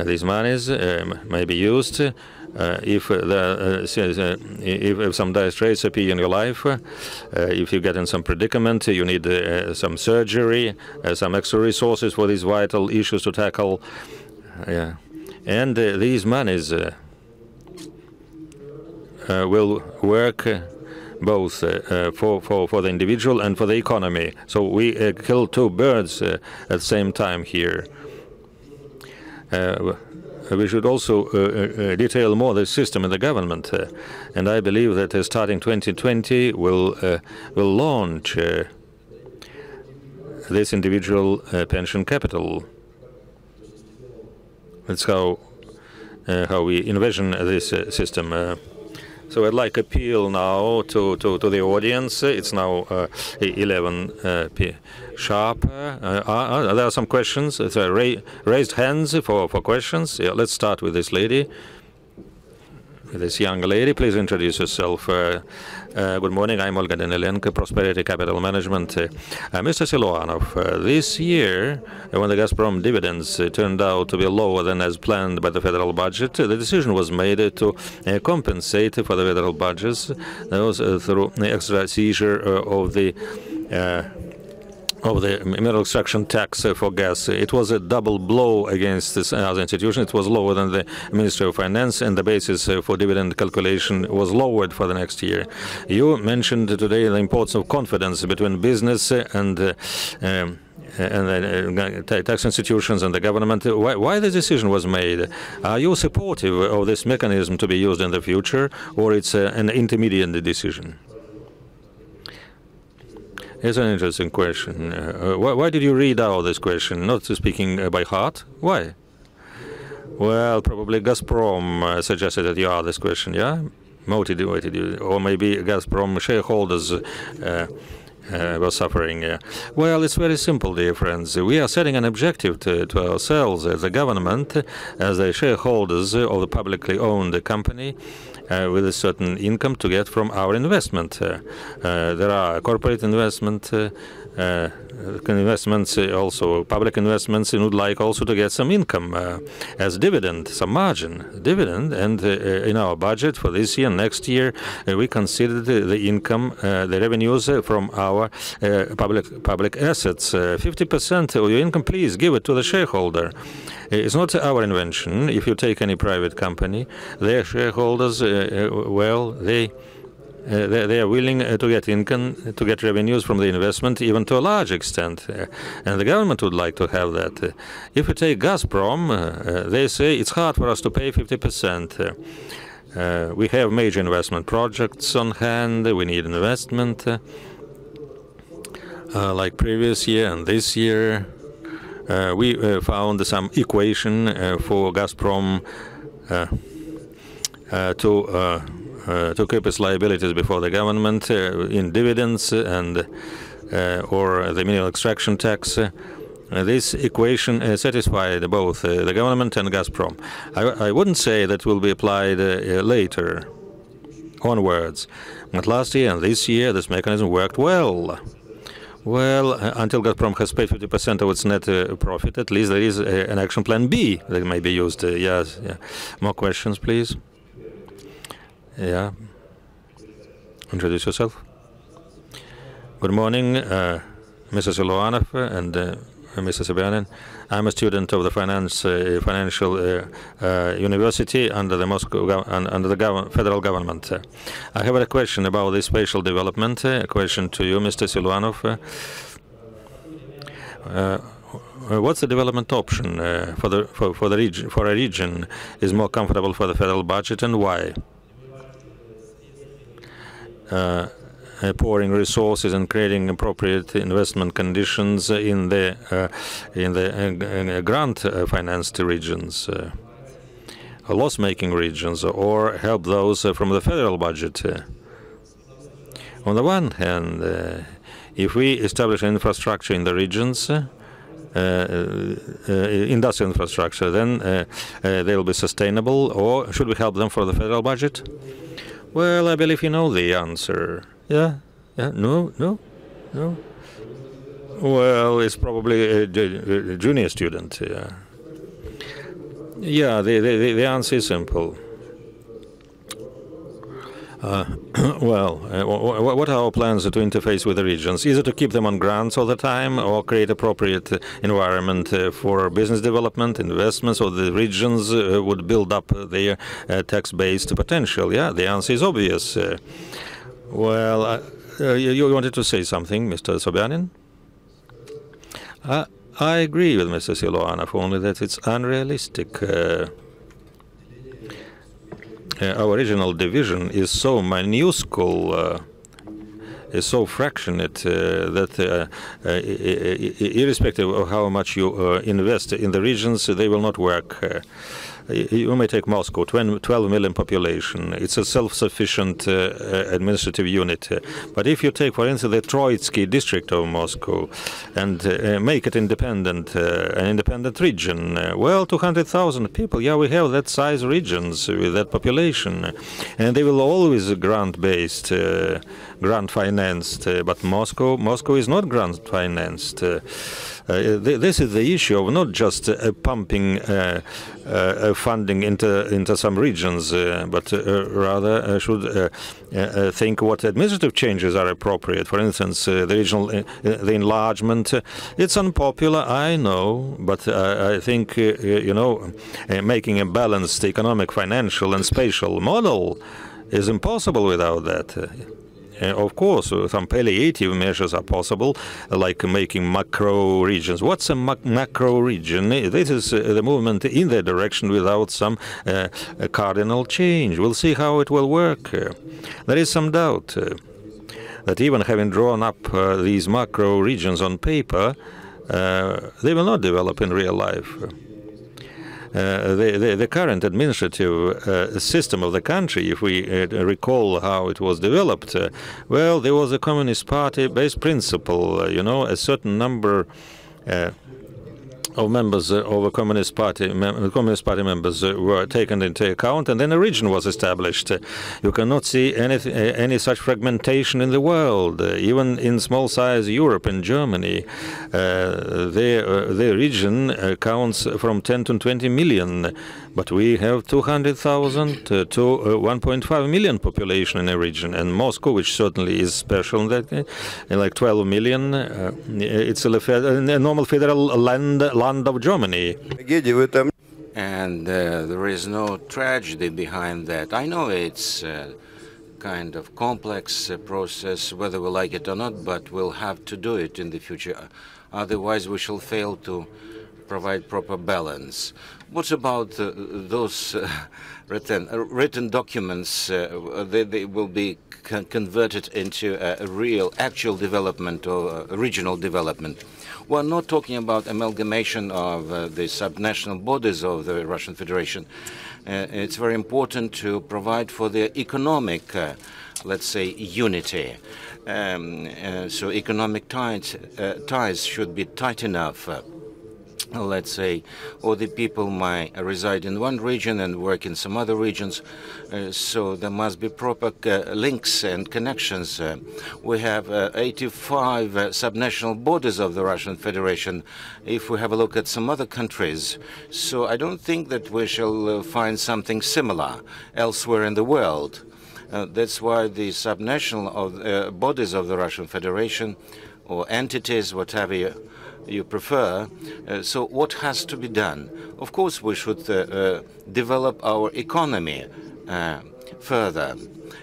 these monies may be used if some dire straits appear in your life, if you get in some predicament, you need some surgery, some extra resources for these vital issues to tackle. And these monies will work both for the individual and for the economy. So we kill two birds at the same time here. We should also detail more the system in the government, and I believe that starting 2020 will launch this individual pension capital. That's how we envision this system. So I'd like to appeal now to the audience. It's now 11 sharp. There are some questions. Raised hands for questions. Yeah, let's start with this lady. This young lady, please introduce yourself. Good morning, I'm Olga Danilenko, Prosperity Capital Management. Mr. Siluanov, this year, when the Gazprom dividends turned out to be lower than as planned by the federal budget, the decision was made to compensate for the federal budgets through the extra seizure of the mineral extraction tax for gas. It was a double blow against this other institution. It was lower than the Ministry of Finance, and the basis for dividend calculation was lowered for the next year. You mentioned today the importance of confidence between business and tax institutions and the government. Why the decision was made? Are you supportive of this mechanism to be used in the future, or it's an intermediate decision? It's an interesting question. Why did you read out this question? Not speaking by heart? Why? Well, probably Gazprom suggested that you ask this question, yeah? Motivated you, or maybe Gazprom shareholders were suffering. Well, it's very simple, dear friends. We are setting an objective to ourselves as a government, as the shareholders of the publicly owned company, with a certain income to get from our investment. There are corporate investments, also public investments, and would like also to get some income as dividend, some margin dividend. And in our budget for this year, next year, we considered the income, the revenues from our public assets. 50% of your income, please give it to the shareholder. It's not our invention. If you take any private company, their shareholders, well, they are willing to get income, to get revenues from the investment, even to a large extent. And the government would like to have that. If you take Gazprom, they say it's hard for us to pay 50%. We have major investment projects on hand. We need investment, like previous year and this year. We found some equation for Gazprom to keep its liabilities before the government in dividends and or the mineral extraction tax. This equation satisfied both the government and Gazprom. I wouldn't say that will be applied later onwards. But last year and this year, this mechanism worked well. Well, until Gazprom has paid 50% of its net profit, at least there is an action plan B that may be used. Yes, yeah. More questions, please. Yeah. Introduce yourself. Good morning, Mr. Siluanov and Mr. Sobyanin. I'm a student of the financial university under the federal government. I have a question about the spatial development. A question to you, Mr. Siluanov. What's the development option for a region is more comfortable for the federal budget, and why? Pouring resources and creating appropriate investment conditions in the grant-financed regions, loss-making regions, or help those from the federal budget. On the one hand, if we establish an infrastructure in the regions, industrial infrastructure, then they will be sustainable, or should we help them for the federal budget? Well, I believe you know the answer. Yeah, no. Well, it's probably a junior student. Yeah, the answer is simple. What are our plans to interface with the regions? Either to keep them on grants all the time or create appropriate environment for business development, investments, or the regions would build up their tax-based potential? Yeah, the answer is obvious. You wanted to say something, Mr. Sobyanin? I agree with Mr. Siluanov, only that it's unrealistic. Our regional division is so minuscule, is so fractionate that irrespective of how much you invest in the regions, they will not work. You may take Moscow, 12 million population. It's a self-sufficient administrative unit. But if you take, for instance, the Troitsky district of Moscow and make it independent, an independent region, 200,000 people, yeah, we have that size regions with that population. And they will always grant-based, grant-financed. But Moscow is not grant-financed. This is the issue of not just pumping funding into some regions, but rather should think what administrative changes are appropriate. For instance, the regional, the enlargement. It's unpopular, I know, but I think making a balanced economic, financial, and spatial model is impossible without that. Of course, some palliative measures are possible, like making macro regions. What's a macro region? This is the movement in that direction without some cardinal change. We'll see how it will work. There is some doubt that even having drawn up these macro regions on paper, they will not develop in real life. The current administrative system of the country, if we recall how it was developed, there was a Communist Party-based principle, a certain number of members of a Communist Party members were taken into account, and then a region was established. You cannot see any such fragmentation in the world. Even in small-size Europe and Germany, the region counts from 10 to 20 million, but we have 200,000 to 1.5 million population in a region, and Moscow, which certainly is special in that, like 12 million, it's a normal federal land of Germany. And there is no tragedy behind that. I know it's a kind of complex process, whether we like it or not, but we'll have to do it in the future. Otherwise, we shall fail to provide proper balance. What about those written documents? They will be converted into a real, actual development or regional development. We're not talking about amalgamation of the subnational bodies of the Russian Federation. It's very important to provide for the economic, let's say, unity. So economic ties should be tight enough. Let's say, all the people might reside in one region and work in some other regions, so there must be proper links and connections. We have 85 subnational borders of the Russian Federation, if we have a look at some other countries. So I don't think that we shall find something similar elsewhere in the world. That's why the subnational bodies of the Russian Federation, or entities, whatever you prefer. So what has to be done? Of course, we should develop our economy further,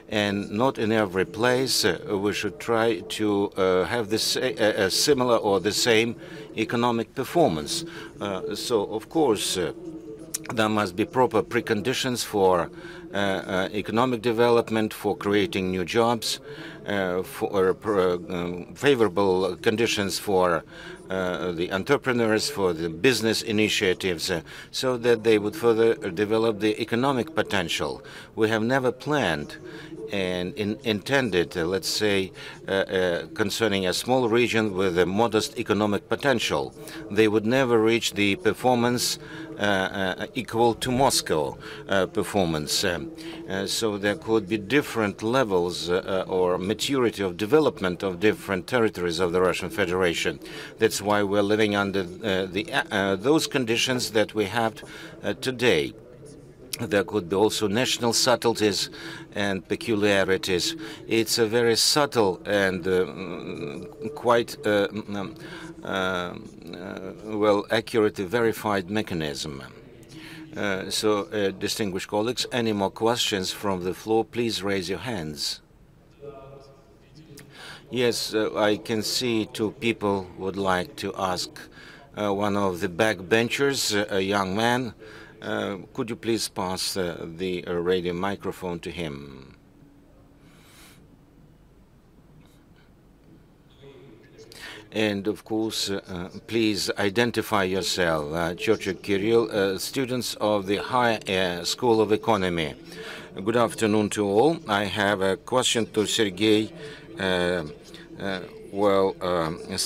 and not in every place we should try to have this similar or the same economic performance. So of course there must be proper preconditions for economic development, for creating new jobs, for favorable conditions for the entrepreneurs, for the business initiatives, so that they would further develop the economic potential. We have never planned and intended, let's say, concerning a small region with a modest economic potential. They would never reach the performance equal to Moscow performance. So there could be different levels or maturity of development of different territories of the Russian Federation. That's why we're living under those conditions that we have today. There could be also national subtleties and peculiarities. It's a very subtle and quite well accurately verified mechanism. Distinguished colleagues, any more questions from the floor? Please raise your hands. Yes, I can see two people would like to ask. One of the backbenchers, a young man. Could you please pass the radio microphone to him? And of course, please identify yourself. George Kirill, students of the High School of Economy. Good afternoon to all. I have a question to Sergey.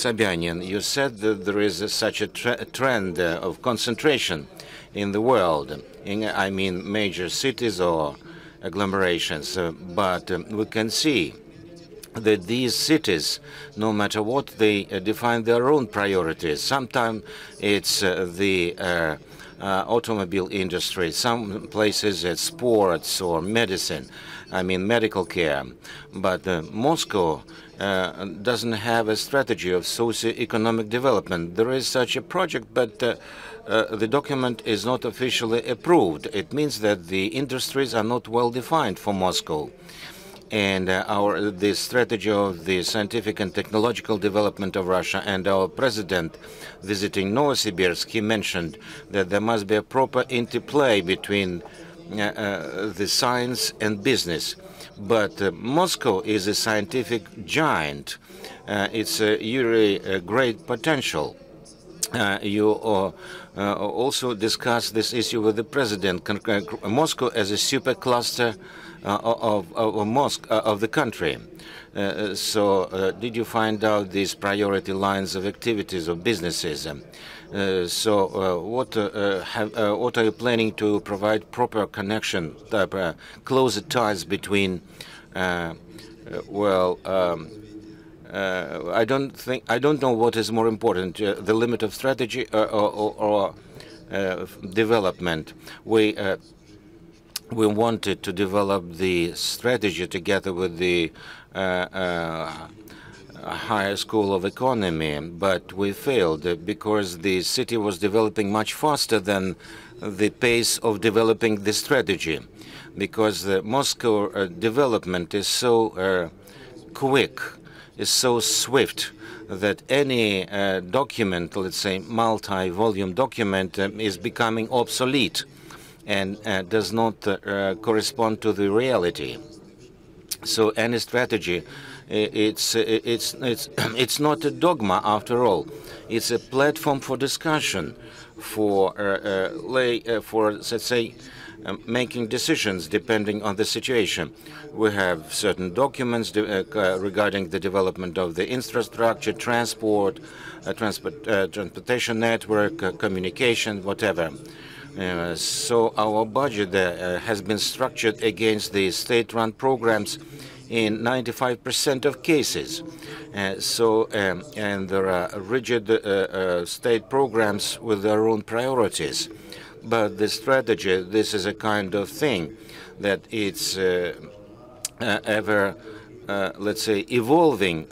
Sobyanin, you said that there is such a trend of concentration in the world, I mean major cities or agglomerations, but we can see that these cities, no matter what, they define their own priorities. Sometimes it's the automobile industry, some places it's sports or medicine, I mean medical care. But Moscow doesn't have a strategy of socio-economic development. There is such a project, but the document is not officially approved. It means that the industries are not well defined for Moscow. And the strategy of the scientific and technological development of Russia, and our president visiting Novosibirsk, he mentioned that there must be a proper interplay between the science and business. But Moscow is a scientific giant. It's really a great potential. You also discussed this issue with the president. Moscow as a supercluster of the country. Did you find out these priority lines of activities of businesses? What are you planning to provide proper connection, closer ties between? I don't know what is more important, the limit of strategy or development. We wanted to develop the strategy together with the Higher School of Economy, but we failed because the city was developing much faster than the pace of developing the strategy, because the Moscow development is so quick, is so swift, that any document, let's say multi-volume document, is becoming obsolete and does not correspond to the reality. So any strategy, it's not a dogma after all. It's a platform for discussion, for let's say making decisions depending on the situation. We have certain documents regarding the development of the infrastructure, transportation network, communication, whatever. So our budget has been structured against the state-run programs in 95% of cases. And there are rigid state programs with their own priorities. But the strategy, this is a kind of thing that it's ever, let's say, evolving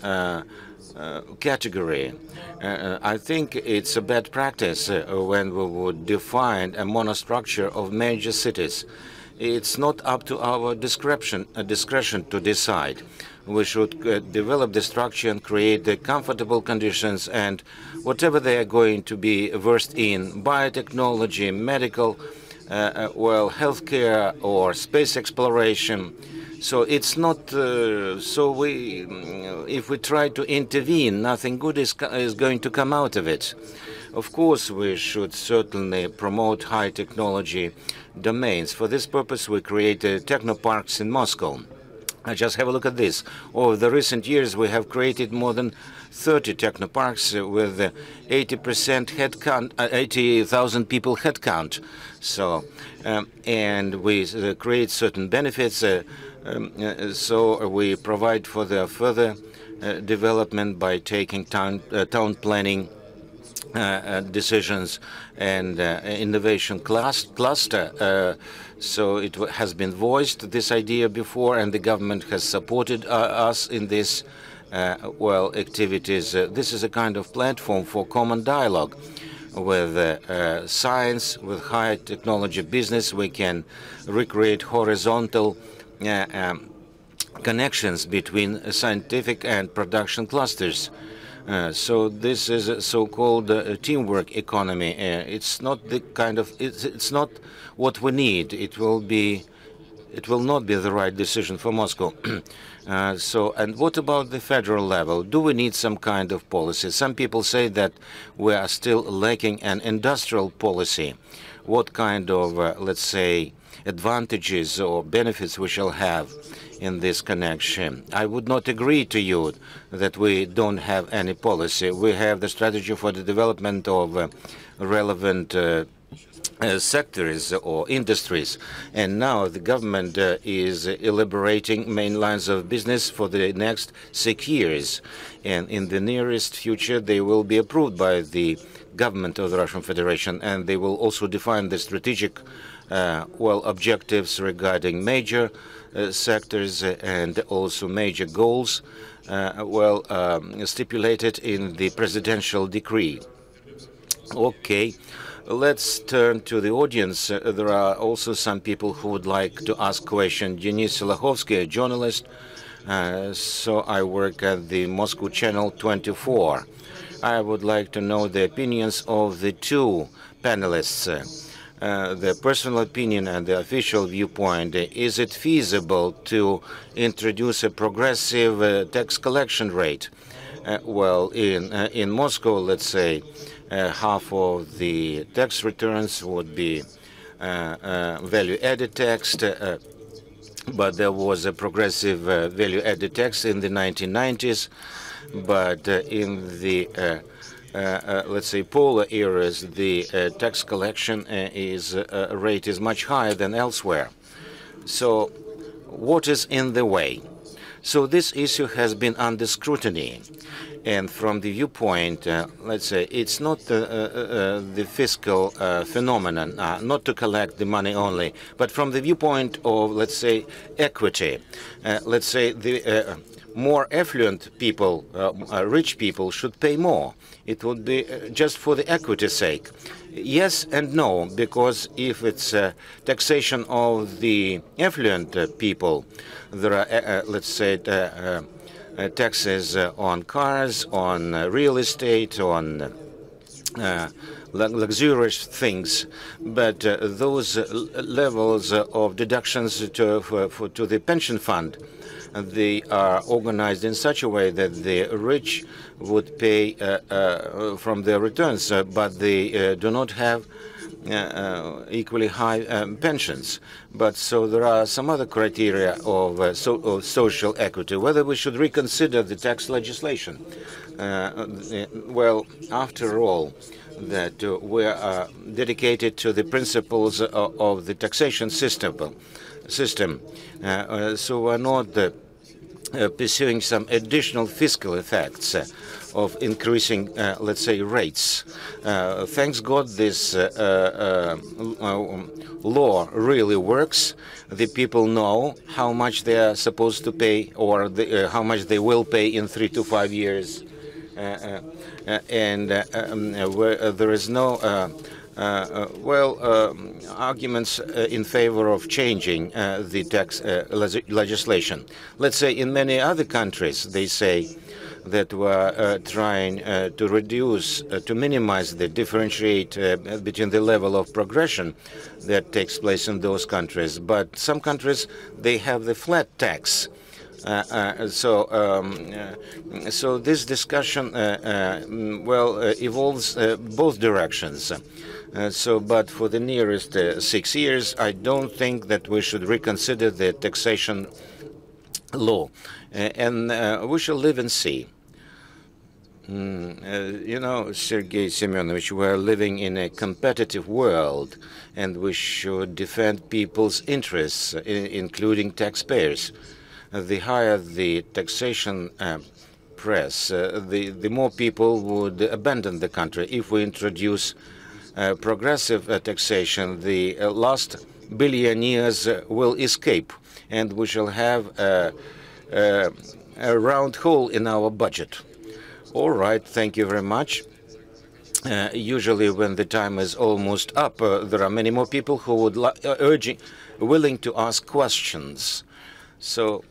category. I think it's a bad practice when we would define a monostructure of major cities. It's not up to our discretion to decide. We should develop the structure and create the comfortable conditions, and whatever they are going to be versed in, biotechnology, medical, healthcare or space exploration. So it's not, if we try to intervene, nothing good is going to come out of it. Of course, we should certainly promote high technology domains. For this purpose, we created technoparks in Moscow. Just have a look at this. Over the recent years, we have created more than 30 technoparks with 80% headcount, 80,000 people headcount. So, and we create certain benefits. So we provide for their further development by taking town planning decisions and innovation cluster. So it has been voiced, this idea before, and the government has supported us in this activities. This is a kind of platform for common dialogue with science, with high technology business. We can recreate horizontal connections between scientific and production clusters. So this is a so-called teamwork economy. It's not the kind of it's not what we need. It will not be the right decision for Moscow. And what about the federal level? Do we need some kind of policy? Some people say that we are still lacking an industrial policy. What kind of, let's say, advantages or benefits we shall have in this connection? I would not agree to you that we don't have any policy. We have the strategy for the development of relevant sectors or industries, and now the government is elaborating main lines of business for the next 6 years, and in the nearest future they will be approved by the government of the Russian Federation, and they will also define the strategic objectives regarding major sectors and also major goals stipulated in the presidential decree. Okay. Let's turn to the audience. There are also some people who would like to ask questions. Denis Siluanov, a journalist. So I work at the Moscow Channel 24. I would like to know the opinions of the two panelists. The personal opinion and the official viewpoint. Is it feasible to introduce a progressive tax collection rate? In Moscow, let's say, half of the tax returns would be value-added tax, but there was a progressive value-added tax in the 1990s. But in the, let's say, polar areas, the tax collection rate is much higher than elsewhere. So what is in the way? So this issue has been under scrutiny. And from the viewpoint, let's say, it's not the fiscal phenomenon, not to collect the money only, but from the viewpoint of, let's say, equity. Let's say the more affluent people, rich people, should pay more. It would be just for the equity's sake. Yes and no, because if it's taxation of the affluent people, there are, let's say, taxes on cars, on real estate, on luxurious things, but those levels of deductions to the pension fund, they are organized in such a way that the rich would pay from their returns, but they do not have equally high pensions. But so there are some other criteria of social equity, whether we should reconsider the tax legislation. After all, that we are dedicated to the principles of the taxation system. So we're not pursuing some additional fiscal effects of increasing, let's say, rates. Thanks God, this law really works. The people know how much they are supposed to pay, or how much they will pay in 3 to 5 years, and there is no arguments in favor of changing the tax legislation. Let's say in many other countries, they say that we're trying to reduce, to minimize the differentiate between the level of progression that takes place in those countries. But some countries, they have the flat tax. So this discussion, evolves both directions. But for the nearest 6 years, I don't think that we should reconsider the taxation law, and we shall live and see. You know, Sergey Semyonovich, we're living in a competitive world, and we should defend people's interests, including taxpayers. The higher the taxation press, the more people would abandon the country. If we introduce progressive taxation, the last billionaires will escape, and we shall have a round hole in our budget. All right, thank you very much. Usually when the time is almost up, there are many more people who would willing to ask questions. So,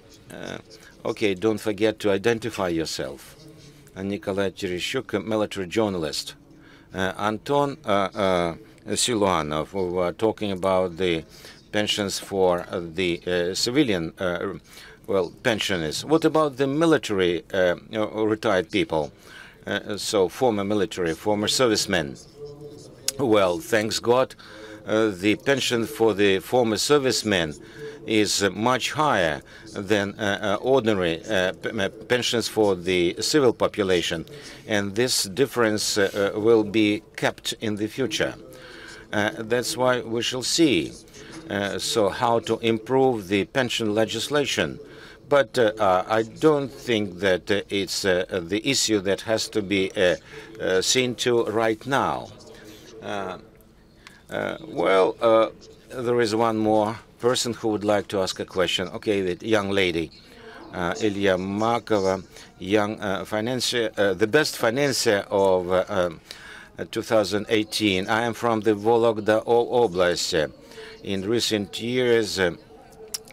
okay, don't forget to identify yourself. Nikolai Tereshchuk, military journalist. Anton Siluanov, we were talking about the pensions for the civilian pensioners. What about the military retired people? So former military, former servicemen. Well, thanks God, the pension for the former servicemen is much higher than ordinary pensions for the civil population, and this difference will be kept in the future. That's why we shall see so how to improve the pension legislation. But I don't think that it's the issue that has to be seen to right now. There is one more person who would like to ask a question. Okay, the young lady, Ilya Markova, young financier, the best financier of 2018. I am from the Vologda Oblast. In recent years,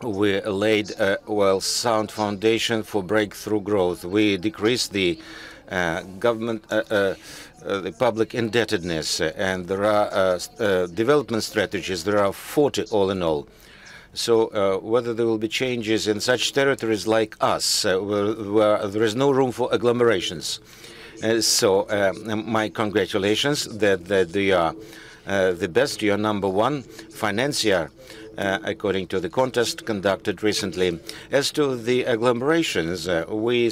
we laid a sound foundation for breakthrough growth. We decreased the government, the public indebtedness, and there are development strategies. There are 40 all in all. So whether there will be changes in such territories like us, where there is no room for agglomerations. My congratulations that you are the best, you are number one financier, according to the contest conducted recently. As to the agglomerations, we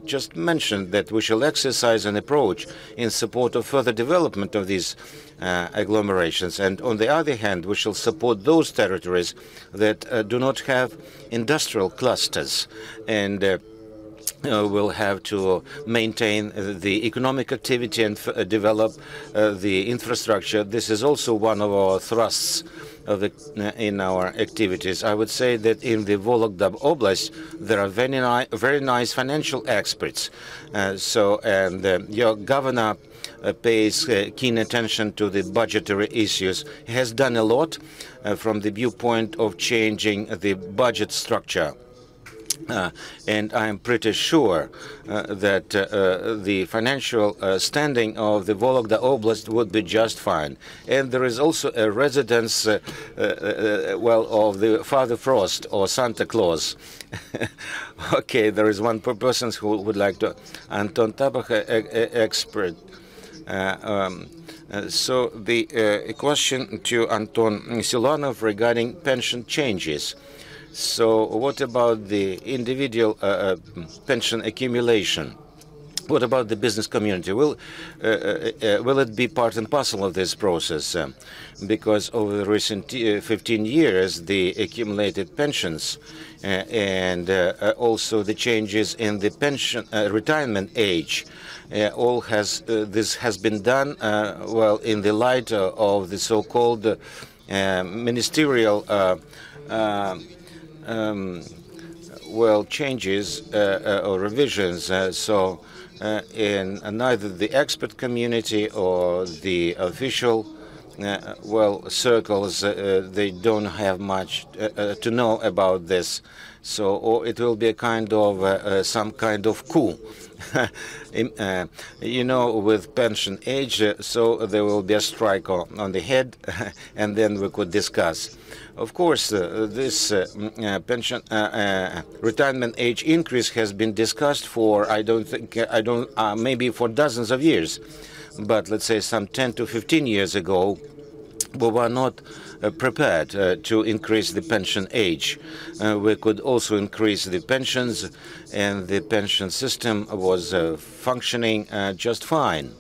just mentioned that we shall exercise an approach in support of further development of these agglomerations. And on the other hand, we shall support those territories that do not have industrial clusters, and we'll have to maintain the economic activity and develop the infrastructure. This is also one of our thrusts in our activities. I would say that in the Vologda Oblast there are very nice financial experts. Your governor pays keen attention to the budgetary issues. He has done a lot from the viewpoint of changing the budget structure. And I'm pretty sure that the financial standing of the Vologda Oblast would be just fine. And there is also a residence, of the Father Frost or Santa Claus. Okay, there is one person who would like to. Anton Tabach, expert. So the question to Anton Siluanov regarding pension changes. So what about the individual pension accumulation? What about the business community? Will it be part and parcel of this process? Because over the recent 15 years, the accumulated pensions and also the changes in the pension retirement age, this has been done in the light of the so-called ministerial changes or revisions. In neither the expert community or the official circles, they don't have much to know about this. So it will be a kind of some kind of coup. With pension age, so there will be a strike on the head, and then we could discuss. Of course, this pension retirement age increase has been discussed for maybe for dozens of years, but let's say some 10 to 15 years ago, we were not prepared to increase the pension age. We could also increase the pensions, and the pension system was functioning just fine.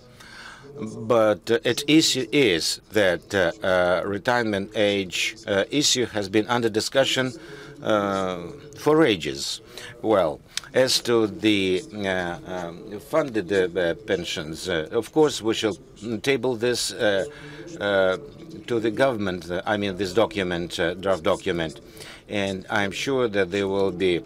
But it issue is that retirement age issue has been under discussion for ages. Well, as to the funded pensions, of course, we shall table this to the government, I mean this document, draft document, and I'm sure that there will be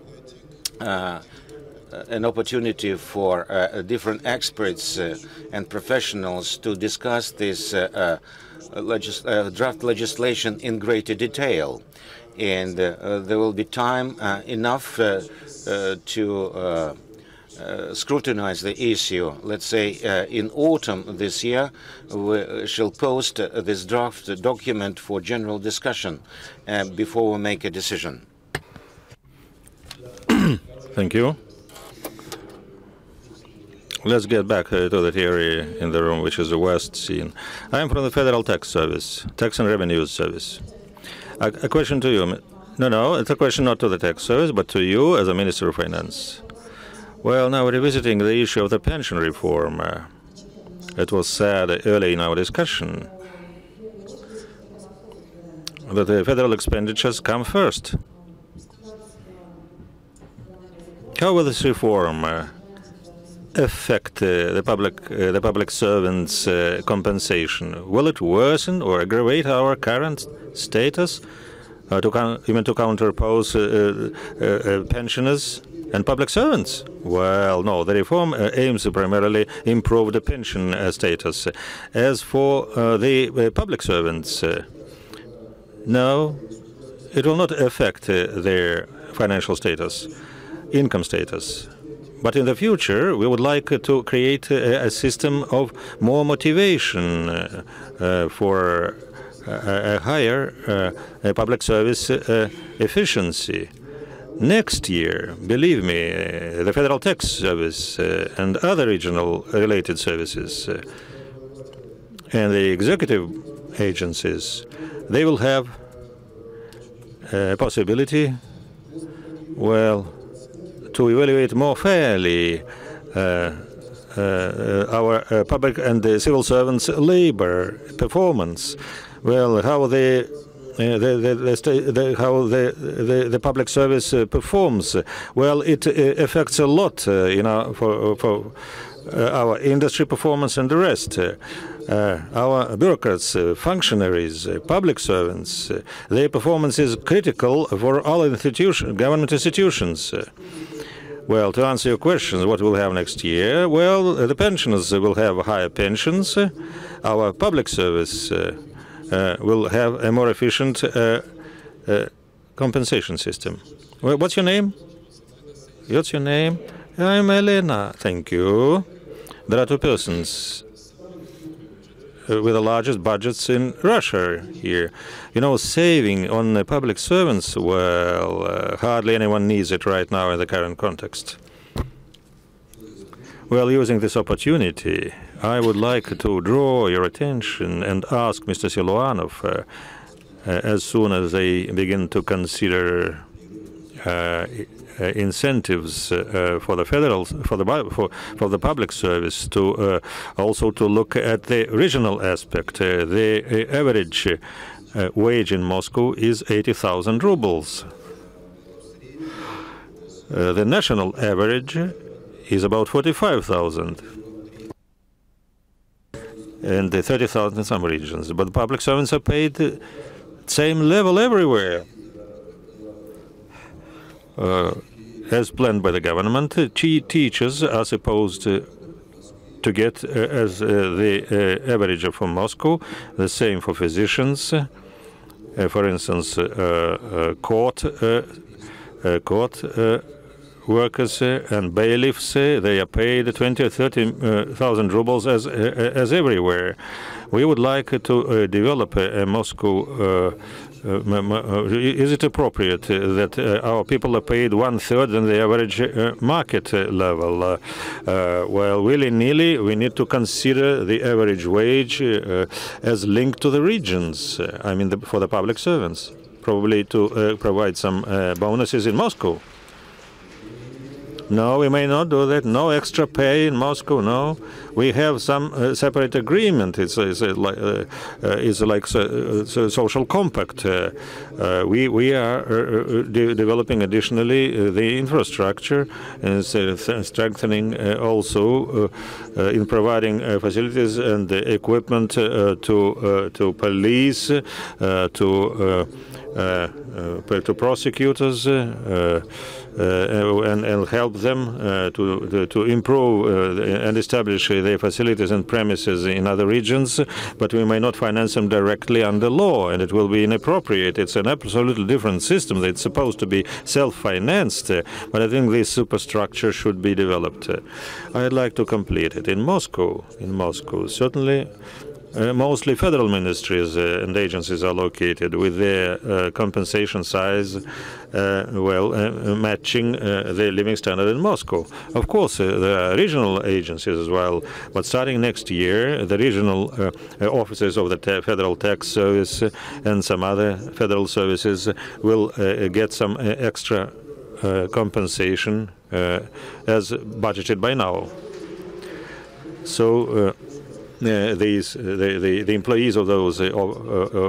an opportunity for different experts and professionals to discuss this draft legislation in greater detail. And there will be time enough to scrutinize the issue. Let's say in autumn this year, we shall post this draft document for general discussion before we make a decision. Thank you. Let's get back to the theory in the room, which is the worst scene. I am from the Federal Tax Service, Tax and Revenues Service. A question to you. No, it's a question not to the Tax Service, but to you as a Minister of Finance. Well, now revisiting the issue of the pension reform, it was said early in our discussion that the federal expenditures come first. How will this reform affect the public servants' compensation? Will it worsen or aggravate our current status? Even to counterpose pensioners and public servants? Well, no, the reform aims to primarily improve the pension status. As for the public servants, no, it will not affect their financial status, income status. But in the future, we would like to create a system of more motivation for a higher public service efficiency. Next year, believe me, the Federal Tax Service and other regional related services and the executive agencies, they will have a possibility, well, to evaluate more fairly our public and the civil servants' labor performance. Well, how the public service performs. Well, it affects a lot, for our industry performance and the rest. Our bureaucrats, functionaries, public servants, their performance is critical for all government institutions. Well, to answer your questions, what we'll have next year? Well, the pensioners will have higher pensions. Our public service will have a more efficient compensation system. Well, what's your name? What's your name? I'm Elena. Thank you. There are two persons with the largest budgets in Russia here. Saving on the public servants, well, hardly anyone needs it right now in the current context. Well, using this opportunity, I would like to draw your attention and ask Mr. Siluanov, as soon as they begin to consider incentives for the public service, to also to look at the regional aspect. The average wage in Moscow is 80,000 rubles. The national average is about 45,000. And the 30,000 in some regions. But public servants are paid same level everywhere. As planned by the government, teachers are supposed to get as the average for Moscow, the same for physicians. For instance, court workers and bailiffs, they are paid 20 or 30,000 rubles as everywhere. We would like to develop a Moscow is it appropriate that our people are paid 1/3 than the average market level? Well, willy-nilly, we need to consider the average wage as linked to the regions, I mean, for the public servants, probably to provide some bonuses in Moscow. No, we may not do that. No extra pay in Moscow. No, we have some separate agreement. It's like a social compact. We are developing additionally the infrastructure and strengthening also in providing facilities and equipment to police, to prosecutors. And help them to improve and establish their facilities and premises in other regions, but we may not finance them directly under law, and it will be inappropriate. It's an absolutely different system. It's supposed to be self-financed, but I think this superstructure should be developed. I'd like to complete it. In Moscow, certainly, mostly federal ministries and agencies are located with their compensation size matching the living standard in Moscow. Of course, there are regional agencies as well, but starting next year, the regional offices of the Federal Tax Service and some other federal services will get some extra compensation as budgeted by now. So the employees of those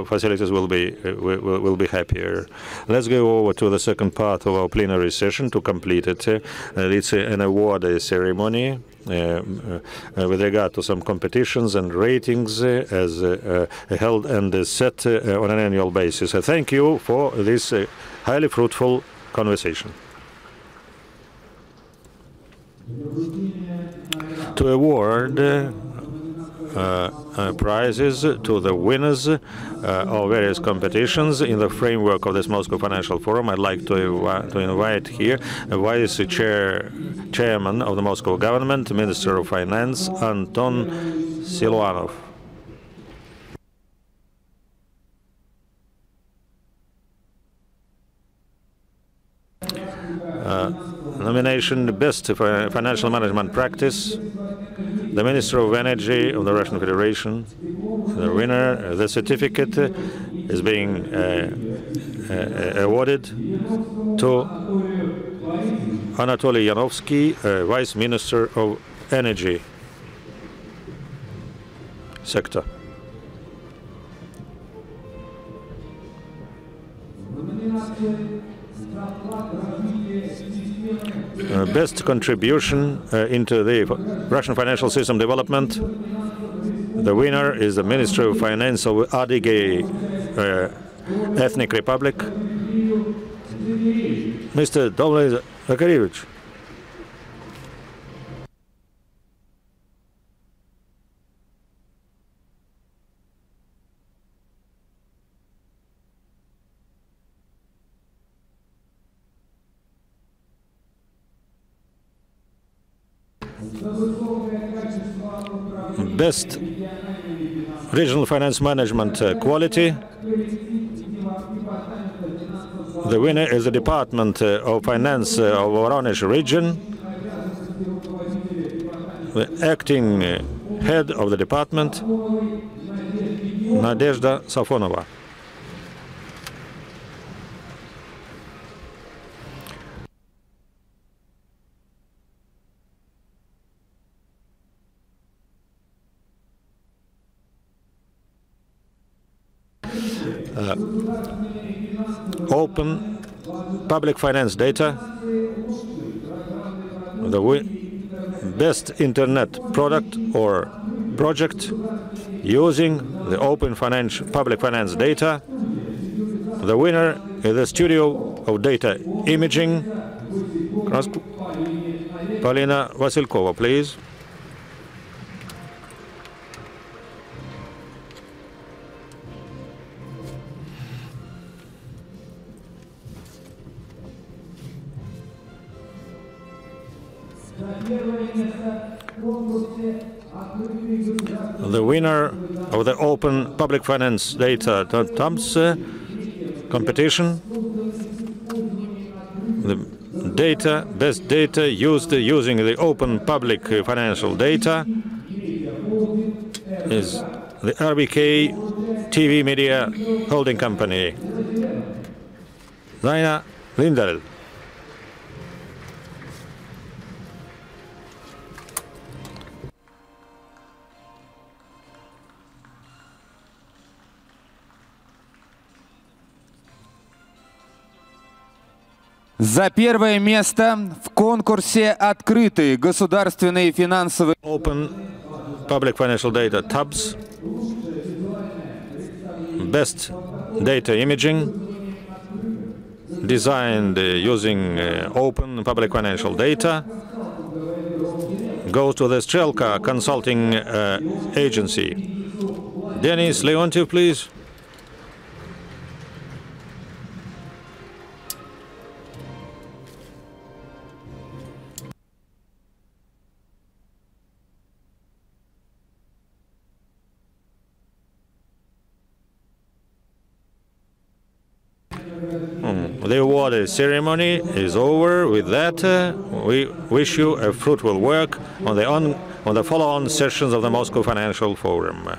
facilities will be happier. Let's go over to the second part of our plenary session to complete it. It's an award ceremony with regard to some competitions and ratings as held and set on an annual basis. Thank you for this highly fruitful conversation. To award prizes to the winners of various competitions in the framework of this Moscow Financial Forum, I'd like to invite here Vice Chairman of the Moscow government, Minister of Finance, Anton Siluanov. Nomination Best Financial Management Practice, the Minister of Energy of the Russian Federation, the winner. The certificate is being awarded to Anatoly Yanovsky, Vice Minister of Energy sector. Best contribution into the Russian financial system development. The winner is the Minister of Finance of Adige Ethnic Republic, Mr. Domnul Zakharevich. Best Regional Finance Management Quality. The winner is the Department of Finance of Voronezh region. The acting head of the department, Nadezhda Safonova. Open public finance data, the best internet product or project using the open public finance data. The winner is the Studio of Data Imaging. Polina Vasilkova, please. The winner of the Open Public Finance Data Thumbs competition. The data, best data used using the open public financial data is the RBK TV Media Holding Company. Zaina Lindell. За первое место в конкурсе «Открытые государственные финансовые...» Open Public Financial Data Tabs, Best Data Imaging, designed using open public financial data, goes to the Strelka Consulting Agency. Denis Leontiev, please. The award ceremony is over. With that, we wish you a fruitful work on the follow-on sessions of the Moscow Financial Forum.